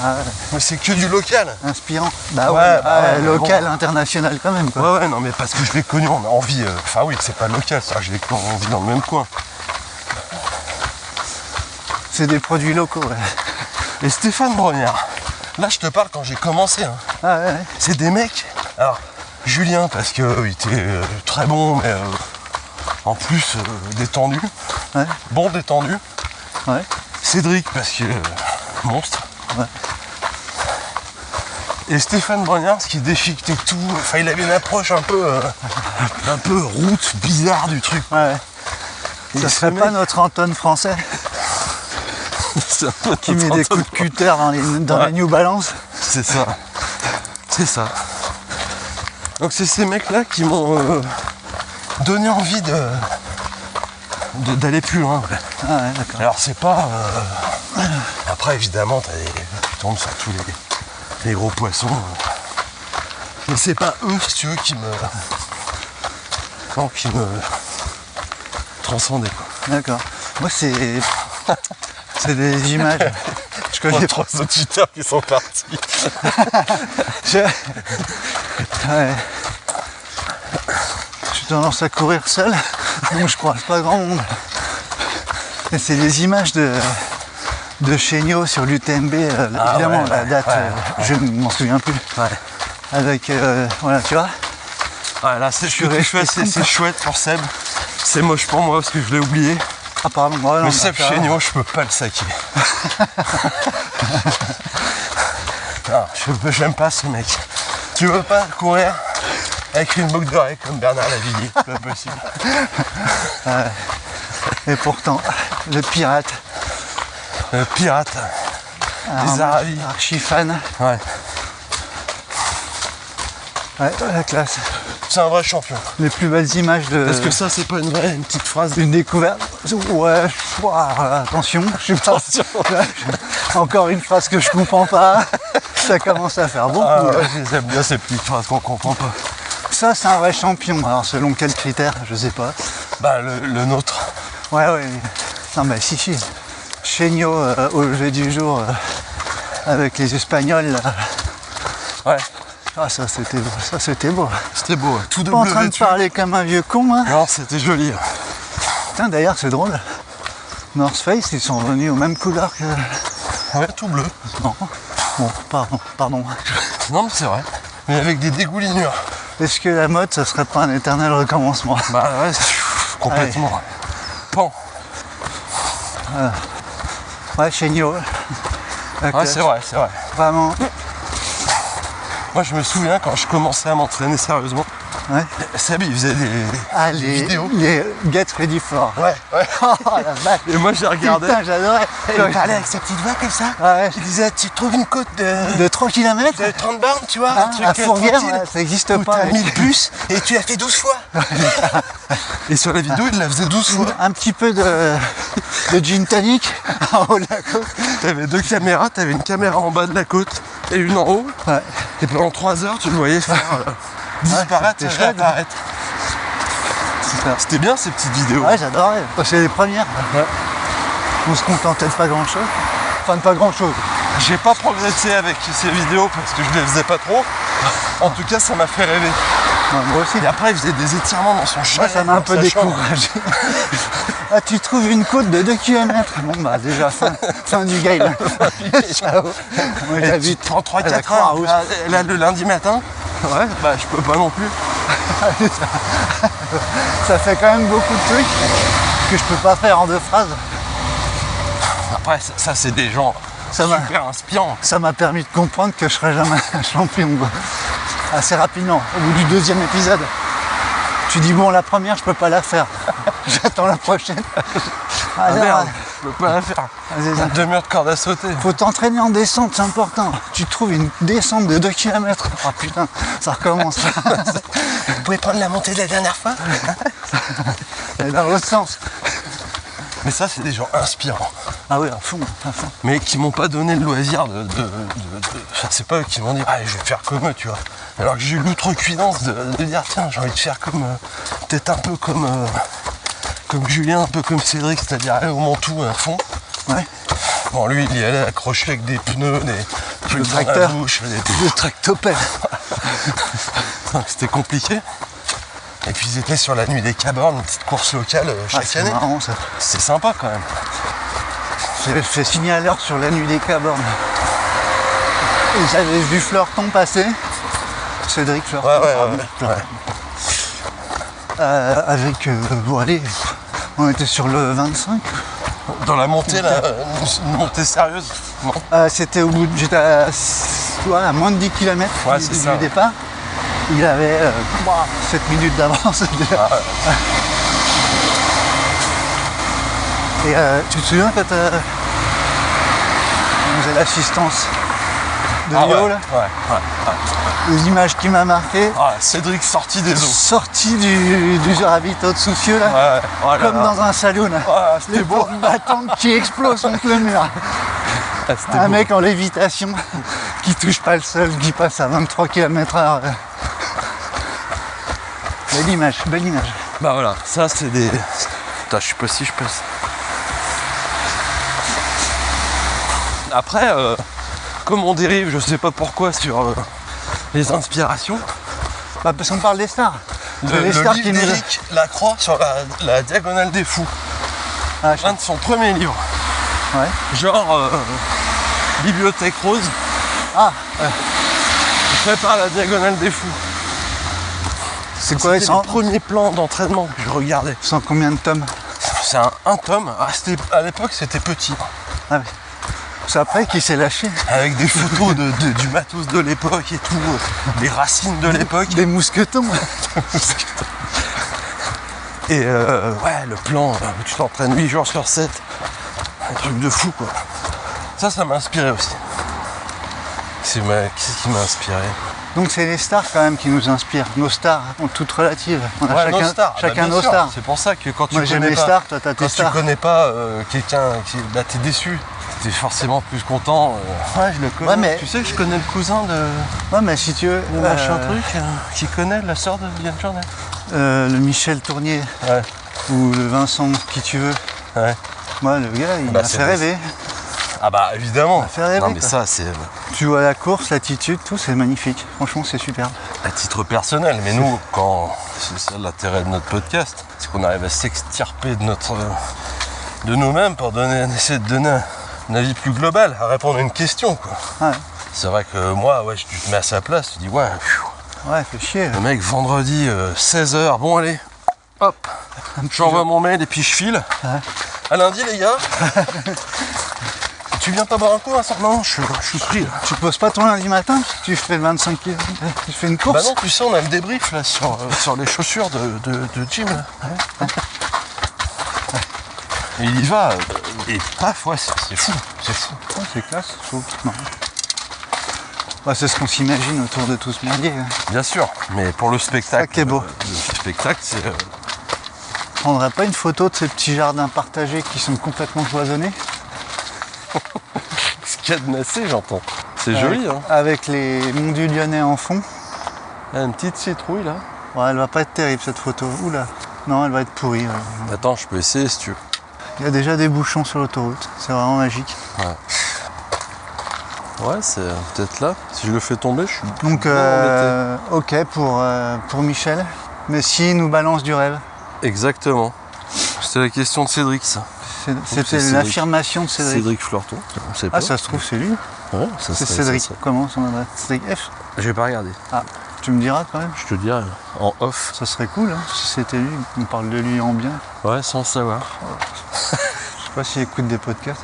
Ah, ouais, mais c'est que du local. inspirant. Bah Ouais, ouais, bah ouais, local, international quand même quoi. Ouais, ouais, non, mais parce que je l'ai connu, on a envie. Enfin, oui, c'est pas local, ça, je l'ai connu, on vit dans le même coin. C'est des produits locaux. Ouais. Et Stéphane Brognard, là, je te parle quand j'ai commencé. Hein. Ah ouais, ouais. C'est des mecs. Alors, Julien, parce qu'il était très bon, mais en plus détendu. Ouais. Bon détendu. Ouais. Cédric, parce que monstre. Ouais. Et Stéphane Brognard, ce qui déchiquetait tout. Enfin, il avait une approche un peu route, bizarre du truc. Ouais. Et Ça ce serait pas mec, notre Anton français c'est un peu qui met notre des Anton. coups de cutter dans Ouais. les New Balance. C'est ça. C'est ça. Donc c'est ces mecs-là qui m'ont donné envie d'aller plus loin. Ouais. Ah ouais, d'accord. Alors c'est pas... Après évidemment tu tombes sur tous les gros poissons. Mais c'est pas eux, si tu veux, qui me transcendaient, quoi. D'accord. Moi c'est des images. Je Il y connais a 3 auditeurs qui sont partis. Ouais. J'ai tendance à courir seul, donc je croise pas grand monde. Et c'est des images de Chéniaud sur l'UTMB, Ah évidemment ouais, la date, ouais, je ne m'en souviens plus. Ouais. Avec, voilà, tu vois. Ouais, là c'est ce que tu resté fais, c'est content. chouette pour Seb. C'est moche pour moi parce que je l'ai oublié. Ah pardon, ouais, non, Mais Seb ça va. Chéniaud, je peux pas le saquer. Non, j'aime pas ce mec. Tu veux pas courir avec une boucle d'oreille comme Bernard Lavillier, c'est pas possible. Et pourtant, le pirate, Pirate, les Aravis. archi fan, Ouais, ouais, la classe. c'est un vrai champion. Les plus belles images de. Est-ce que ça c'est pas une petite phrase? Une découverte. Ouais, attention, je sais pas. Attention. Encore une phrase que je comprends pas. Ça commence à faire beaucoup. Ah ouais, j'aime bien ces petites phrases qu'on comprend pas. Ça, c'est un vrai champion. Alors, selon quels critères, je sais pas. Bah le nôtre. Ouais, ouais. Non, mais si. Chéniaud au jeu du jour avec les Espagnols. Là. Ouais, Ah, ça, c'était beau. Ça, c'était beau. c'était beau. Ouais. Tout Pas en double train de vêtu. parler comme un vieux con, hein. Non, c'était joli. Putain, d'ailleurs, c'est drôle. North Face, ils sont venus aux mêmes couleurs que. Ouais, tout bleu. Non. Bon, pardon. Non mais c'est vrai. Mais avec des dégoulinures. Est-ce que la mode, ça serait pas un éternel recommencement? Bah ouais, complètement. Pan. Ouais, Chéniaud. La Ouais, classe. c'est vrai, c'est vrai. Vraiment. Moi, je me souviens quand je commençais à m'entraîner sérieusement, Ouais. Seb, il faisait des vidéos. Les Get Ready For. Ouais, ouais. Oh la vache. Et moi, je les regardais. Putain, j'adorais. Et il parlait avec sa petite voix comme ça. Ouais. Il disait, tu trouves une côte De 3 km de 30 bornes, tu vois, hein, un truc à Fourvière, tranquille, ouais, ça n'existe où pas. t'as 1000 puces et tu l'as fait 12 fois. Et sur la vidéo, il la faisait 12 fois. Un petit peu de gin tonic en haut de la côte. T'avais 2 caméras, t'avais une caméra en bas de la côte et une en haut. Ouais. Et pendant 3 heures, tu le voyais faire disparaître c'était et chouette. réapparaître. Super. C'était bien ces petites vidéos. Ouais, j'adorais. C'est les premières. Ouais. On se contentait de pas grand chose. Enfin, de pas grand chose. J'ai pas progressé avec ces vidéos parce que je les faisais pas trop. En tout cas, ça m'a fait rêver. Ouais, moi aussi. Et après, il faisait des étirements dans son chalet. Moi, ça m'a un dans peu sa chambre. découragé. Ah, tu trouves une côte de 2 km. Bon, bah, déjà, fin du game. Ciao. Moi, Et tu j'habite te prends à la 3-4 heures. Croix-Rousse. Là, le lundi matin, Ouais, bah je peux pas non plus. ça fait quand même beaucoup de trucs que je peux pas faire en 2 phrases. Après, ça c'est des gens Ça m'a- super inspirants. Ça m'a permis de comprendre que je serais jamais un champion, quoi. Assez rapidement, au bout du 2e épisode. Tu dis bon, la première, je peux pas la faire. J'attends la prochaine. Ah Alors, merde, je peux pas la faire. vas-y, Une demi-heure de corde à sauter. faut t'entraîner en descente, c'est important. Tu trouves une descente de 2 km. Oh putain, ça recommence. Vous pouvez prendre la montée de la dernière fois? Et dans l'autre sens. Mais ça, c'est des gens inspirants. Ah oui, à fond, à fond. Mais qui m'ont pas donné le loisir Enfin, c'est pas eux qui m'ont dit, ah, je vais faire comme eux, tu vois. Alors que j'ai eu l'outrecuidance de dire, tiens, j'ai envie de faire comme. Peut-être un peu comme Julien, un peu comme Cédric, c'est-à-dire aller au Montou à fond. Ouais. Bon, lui, il y allait accroché avec des pneus, des trucs dans la tracteur. bouche, Le tractopelle. C'était compliqué. Et puis ils étaient sur la nuit des Cabornes, une petite course locale Ah, chaque c'est année. marrant ça. C'est sympa quand même. J'ai fait signer à l'heure sur la nuit des Cabornes. Et j'avais vu Fleurton passer. Cédric Fleurton. pardon. Avec, bon allez, on était sur le 25. Dans la montée, là, une montée sérieuse. Non. C'était au bout, j'étais à, ouais, à moins de 10 km Ouais, du, c'est du ça. départ. Il avait 7 minutes d'avance. Ah, Et tu te souviens quand on faisait l'assistance de ah, Lio ouais, là, ouais. les images qui m'a marqué, Ah, Cédric sorti des eaux. sorti du ravito de soucieux là, Ouais, oh là comme là. dans un saloon. Ah, c'était Les beau. portes battantes qui explosent contre le mur. Ah, c'était Un beau. mec en lévitation qui touche pas le sol, qui passe à 23 km/h. Belle image, belle image. Bah voilà, ça c'est des. Putain, je sais pas si je passe. Après, comme on dérive, je sais pas pourquoi, sur les inspirations, Bah, parce qu'on parle des stars. C'est le les stars livre qui nous. d'Éric Lacroix sur la diagonale des fous, Ah, un de son premier livre, ouais. genre Bibliothèque Rose, Ah, fait par la diagonale des fous. c'est quoi, C'était le premier plan d'entraînement que je regardais. sans combien de tomes? C'est un tome. Ah, à l'époque, c'était petit. Ah, oui. C'est après qui s'est lâché. Avec des photos du matos de l'époque et tout, des racines de l'époque. Des mousquetons. Et ouais, le plan, tu t'entraînes 8 jours sur 7. Un truc de fou, quoi. Ça m'a inspiré aussi. Qu'est-ce qui m'a inspiré? Donc c'est les stars quand même qui nous inspirent. Nos stars, toutes relatives. On a Ouais, nos stars. chacun Bah, bien nos sûr. stars. C'est pour ça que quand tu Moi j'ai connais mes pas, stars, toi t'as tes quand tu stars. connais pas quelqu'un qui, bah, t'es déçu. T'es forcément plus content. Ouais, je le connais. Ouais, mais- Tu sais que je connais le cousin de Ouais, mais si tu veux, machin truc, qui connaît la sœur de Yann Jornet. le Michel Tournier Ouais. ou le Vincent, qui tu veux. Ouais. Moi, le gars, il Bah, m'a c'est fait vrai. rêver. Ah bah évidemment. fait rêver, Non mais quoi. ça c'est Tu vois la course, l'attitude, tout, c'est magnifique. Franchement, c'est superbe. à titre personnel. Mais nous, quand c'est ça l'intérêt de notre podcast, c'est qu'on arrive à s'extirper de nous-mêmes pour essayer de donner un avis plus global, à répondre à une question, quoi. Ouais, C'est vrai que moi, ouais, tu te mets à sa place, tu dis ouais, ouais, fait chier. le mec vendredi 16h, bon allez, hop, j'envoie mon mail et puis je file. Ouais. À lundi les gars. Tu viens pas boire un coup, Vincent? Non, je suis pris là. Tu te poses pas ton lundi matin parce que tu fais 25 km, tu fais une Bah course. non, tu sais, on a le débrief là sur les chaussures de Jim. Là. Et il y va, et paf, ouais, c'est fou, c'est fou. Ouais, c'est classe, je trouve. Non. Bah, c'est ce qu'on s'imagine autour de tout ce merdier. Hein. Bien sûr, mais pour le spectacle, Ça qui est beau. le spectacle, c'est On prendrait pas une photo de ces petits jardins partagés qui sont complètement cloisonnés? cadenassé, j'entends. C'est joli, hein. Avec les monts du Lyonnais en fond. Il y a une petite citrouille là. Ouais, elle va pas être terrible cette photo. Oula. Non, elle va être pourrie. Ouais. Attends, je peux essayer si tu veux. Il y a déjà des bouchons sur l'autoroute. C'est vraiment magique. Ouais, c'est peut-être là. Si je le fais tomber, je suis Donc, ok pour Michel. Mais s'il nous balance du rêve. Exactement. C'était la question de Cédric, ça. C'était l'affirmation de Cédric. Cédric Fleurton. On sait pas. Ah, ça se trouve, c'est lui. Ouais, ça C'est serait- Cédric. ça serait- Comment son adresse? Cédric F. Je vais pas regarder. Ah, tu me diras quand même. Je te dirai en off. Ça serait cool, hein, si c'était lui. On parle de lui en bien. Ouais, sans le savoir. Je sais pas s'il écoute des podcasts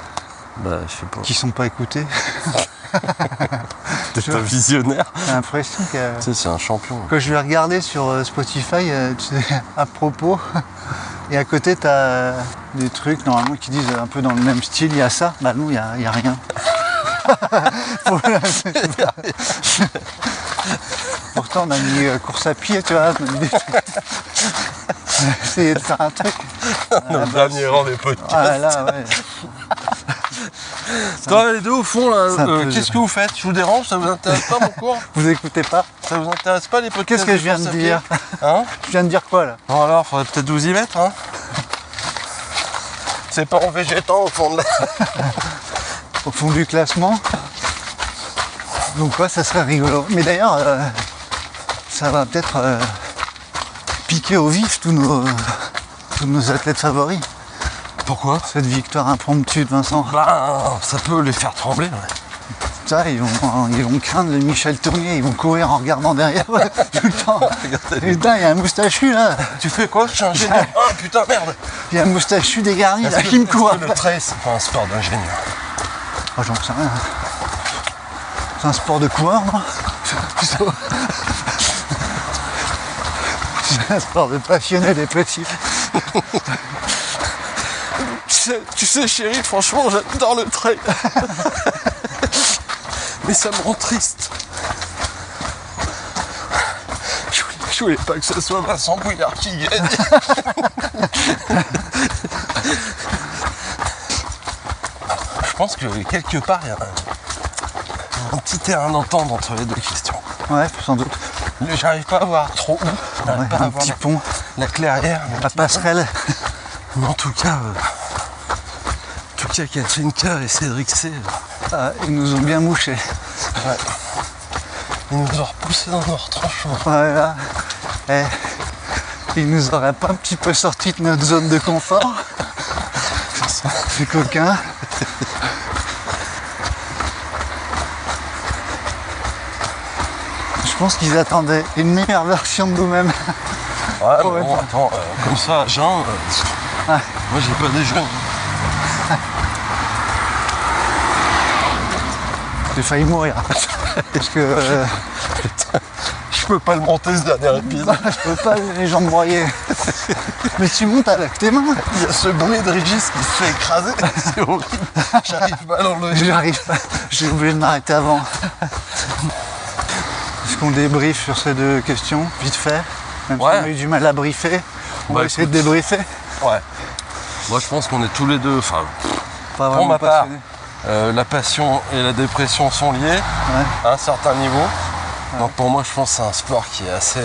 Bah, je sais pas. qui sont pas écoutés. T'es un visionnaire. J'ai l'impression que Tu sais, c'est un champion. quand je vais regarder sur Spotify, tu sais, à propos, et à côté tu as des trucs normalement qui disent un peu dans le même style, il y a ça, bah non, il y a rien. Pourtant on a mis course à pied, tu vois, on a mis des trucs. On a essayé de faire un truc. Notre dernier rang des podcasts. Ah là, ouais. Toi, les deux au fond, là, C'est un peu- qu'est-ce que vous faites? Je vous dérange? Ça vous intéresse pas mon cours? Vous écoutez pas? Ça vous intéresse pas les podcasts? Qu'est-ce que je viens de course à pied dire? Hein? Je viens de dire quoi là? Bon alors, faudrait peut-être vous y mettre, hein? C'est pas en végétant au fond de la... Au fond du classement. Donc ouais, ça serait rigolo. Mais d'ailleurs, ça va peut-être piquer au vif tous nos athlètes favoris. Pourquoi? Cette victoire impromptue de Vincent. Bah, ça peut les faire trembler, ouais. Ça, ils vont craindre le Michel Tournier, ils vont courir en regardant derrière tout le temps. Putain, il y a un moustachu là. Tu fais quoi? Je suis ingénieur. Ah putain, merde! Il y a un moustachu dégarni là qui me court. Le trail, c'est pas un sport d'ingénieur. Oh, j'en sais rien. C'est un sport de coureur, non? Plutôt. C'est un sport de passionné des petits. Tu sais, chérie, franchement, j'adore le trail. Mais ça me rend triste. Je voulais pas que ce soit Vincent Bouillard qui gagne. Je pense que quelque part, il y a un petit terrain d'entente entre les deux questions. Ouais, sans doute. J'arrive pas à voir trop où. J'arrive Ouais, pas à un voir petit pont, la clairière. la passerelle. Mais en tout cas, Katinka et Cédric C, Ah, ils nous ont bien mouchés. ouais. Ils nous ont repoussés dans nos retranchements. Voilà. Eh, ils nous auraient pas un petit peu sorti de notre zone de confort. C'est coquin. Je pense qu'ils attendaient une meilleure version de nous-mêmes. Ouais, mais Ouais. bon, attends, comme ça, Jean, Ouais. moi j'ai pas déjeuné. J'ai failli mourir. Parce que Je peux pas le monter ce dernier épisode. je peux pas les jambes broyées. Mais tu montes avec tes mains. Il y a ce bruit de Régis qui se fait écraser. C'est horrible. J'arrive pas à l'enlever. J'arrive pas. J'ai oublié de m'arrêter avant. Est-ce qu'on débriefe sur ces deux questions, vite fait? Même Ouais. si on a eu du mal à briefer, on Bah, va essayer de écoute. débriefer. Ouais. Moi je pense qu'on est tous les deux, enfin, Pas pour vraiment ma part, passionné. la passion et la dépression sont liées Ouais. à un certain niveau. Donc pour moi je pense que c'est un sport qui est assez...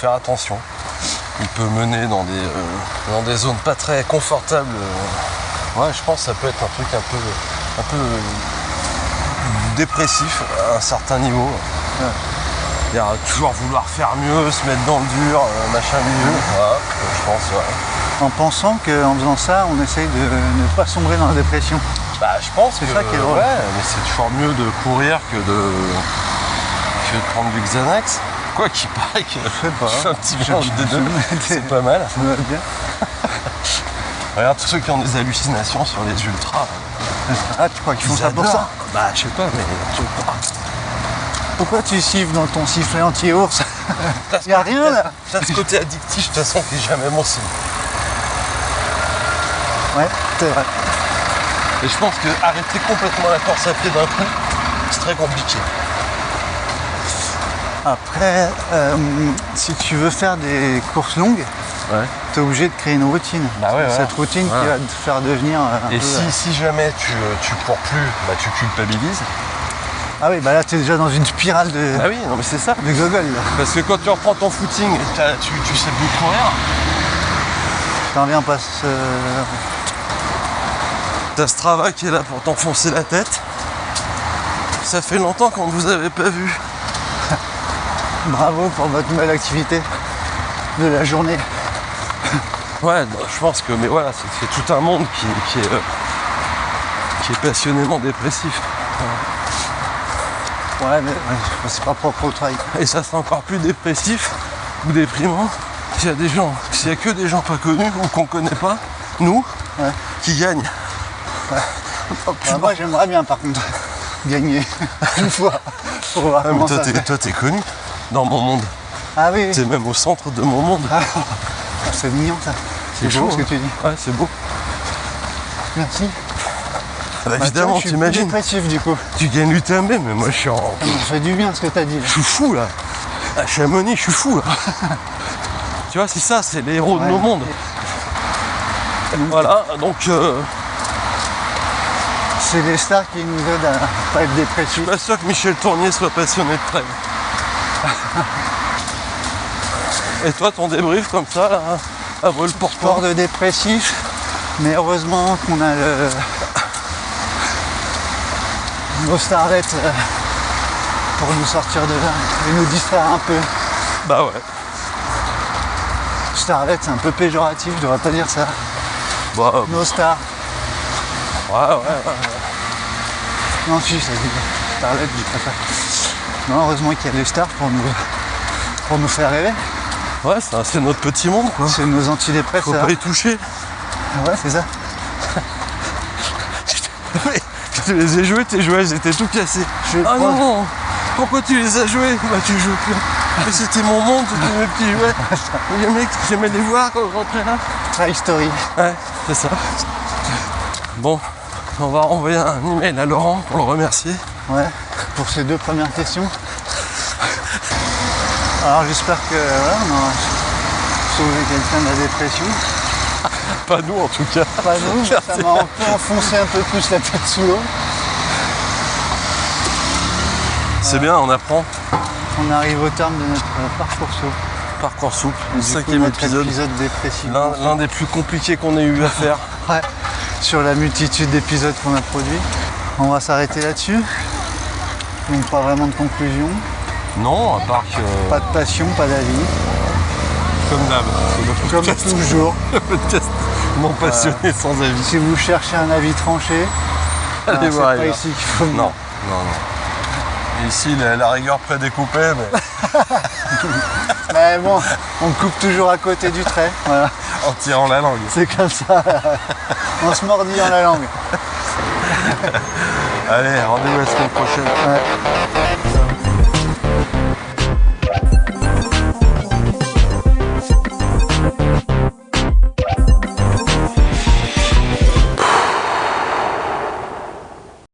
faire attention. Il peut mener dans des zones pas très confortables. Ouais, je pense que ça peut être un truc un peu dépressif à un certain niveau. Ouais. Il y a toujours vouloir faire mieux, se mettre dans le dur, machin mieux. Voilà, je pense, ouais. En pensant qu'en faisant ça, on essaye de ne pas sombrer dans la dépression. Bah je pense C'est que ça qui est drôle. ouais, mais c'est toujours mieux de courir que de prendre du Xanax. Quoi qu'il paraît que Je sais pas. je fais un petit mélange des deux, c'est pas mal. Ça va bien. Regarde tous ceux qui ont des hallucinations sur les ultras. Ah, tu crois qu'ils font Ils ça pour ça? adorent. Bah je sais pas, mais Pourquoi tu siffles dans ton sifflet anti-ours? Y a rien là? t'as ce côté addictif de toute façon qui est jamais bon signe. Ouais, c'est vrai. Et je pense que arrêter complètement la course à pied d'un coup, c'est très compliqué. Après, si tu veux faire des courses longues, Ouais. tu es obligé de créer une routine. Bah ouais, Cette ouais. routine qui Voilà. va te faire devenir un Et peu, si jamais tu cours plus, bah tu culpabilises. Ah oui, bah là t'es déjà dans une spirale de, Ah oui, non mais c'est ça. de gogol là. Parce que quand tu reprends ton footing et tu sais plus courir, T'en reviens pas ce... t'as Strava qui est là pour t'enfoncer la tête. Ça fait longtemps qu'on ne vous avait pas vu. Bravo pour votre nouvelle activité de la journée. Ouais, non, je pense que, mais voilà, c'est tout un monde qui est passionnément dépressif. Ouais, mais c'est pas propre au trail. Et ça sera encore plus dépressif ou déprimant s'il y a des gens, s'il y a que des gens pas connus ou qu'on connaît pas, nous, Ouais. qui gagnent. Moi j'aimerais bien par contre gagner une fois pour voir Ah, mais comment ça se fait. toi t'es connu dans mon monde. Ah oui, T'es même au centre de mon monde. Ah, c'est mignon ça. C'est beau chaud, ce que hein. tu dis. Ouais, c'est beau. Merci. Ah bah, Bah, évidemment, tiens, je suis plus t'imagines. dépressif du coup. Tu gagnes l'UTMB, mais moi je suis en. Ça me fait du bien ce que t'as dit là. Je suis fou là. À Chamonix, je suis fou là. Tu vois, c'est ça, c'est les héros de Ouais. nos mondes. Voilà, donc C'est les stars qui nous aident à pas être dépressifs. pas sûr que Michel Tournier soit passionné de trail. Et toi, ton débrief comme ça, là, à vol Sport portant. de dépressif, mais heureusement qu'on a nos starlettes pour nous sortir de là et nous distraire un peu. Bah ouais. Starlet, c'est un peu péjoratif, je devrais pas dire ça. Bah Nos stars. ouais. Non, si, ça se dit starlet, je préfère. Non, heureusement qu'il y a des stars pour nous faire rêver. Ouais, c'est notre petit monde quoi. C'est nos antidépresseurs. Faut pas y toucher. Ouais, c'est ça. Mais je te les ai joués, tes jouets, ils étaient tout cassés. Je Ah prends- non, pourquoi tu les as joués? Bah tu joues plus. Mais c'était mon monde, c'était mes petits jouets. Les mecs, j'aimais les voir quand je rentrais là. Trail Story. Ouais, c'est ça. Bon, on va envoyer un email à Laurent pour le remercier. Ouais, pour ces deux premières questions. Alors j'espère que voilà, on aura sauvé quelqu'un de la dépression. Pas nous en tout cas. Pas nous, mais ça m'a un peu enfoncé un peu plus la tête sous l'eau. C'est bien, on apprend. On arrive au terme de notre parcours souple. Parcours souple, Et du coup, cinquième notre épisode. dépressif. L'un des plus compliqués qu'on ait eu à faire. Ouais, sur la multitude d'épisodes qu'on a produits. On va s'arrêter là-dessus. Donc pas vraiment de conclusion. Non, à part que. Pas de passion, pas d'avis. Comme d'hab. C'est le Comme podcast- toujours. le podcast non passionné sans avis. Si vous cherchez un avis tranché, Allez c'est voir pas ailleurs. ici qu'il faut venir. Non. Et ici, la rigueur prédécoupée, mais Mais bon, on coupe toujours à côté du trait. Voilà, en tirant la langue. c'est comme ça. On se mordit dans la langue. Allez, rendez-vous la semaine prochaine. Ouais.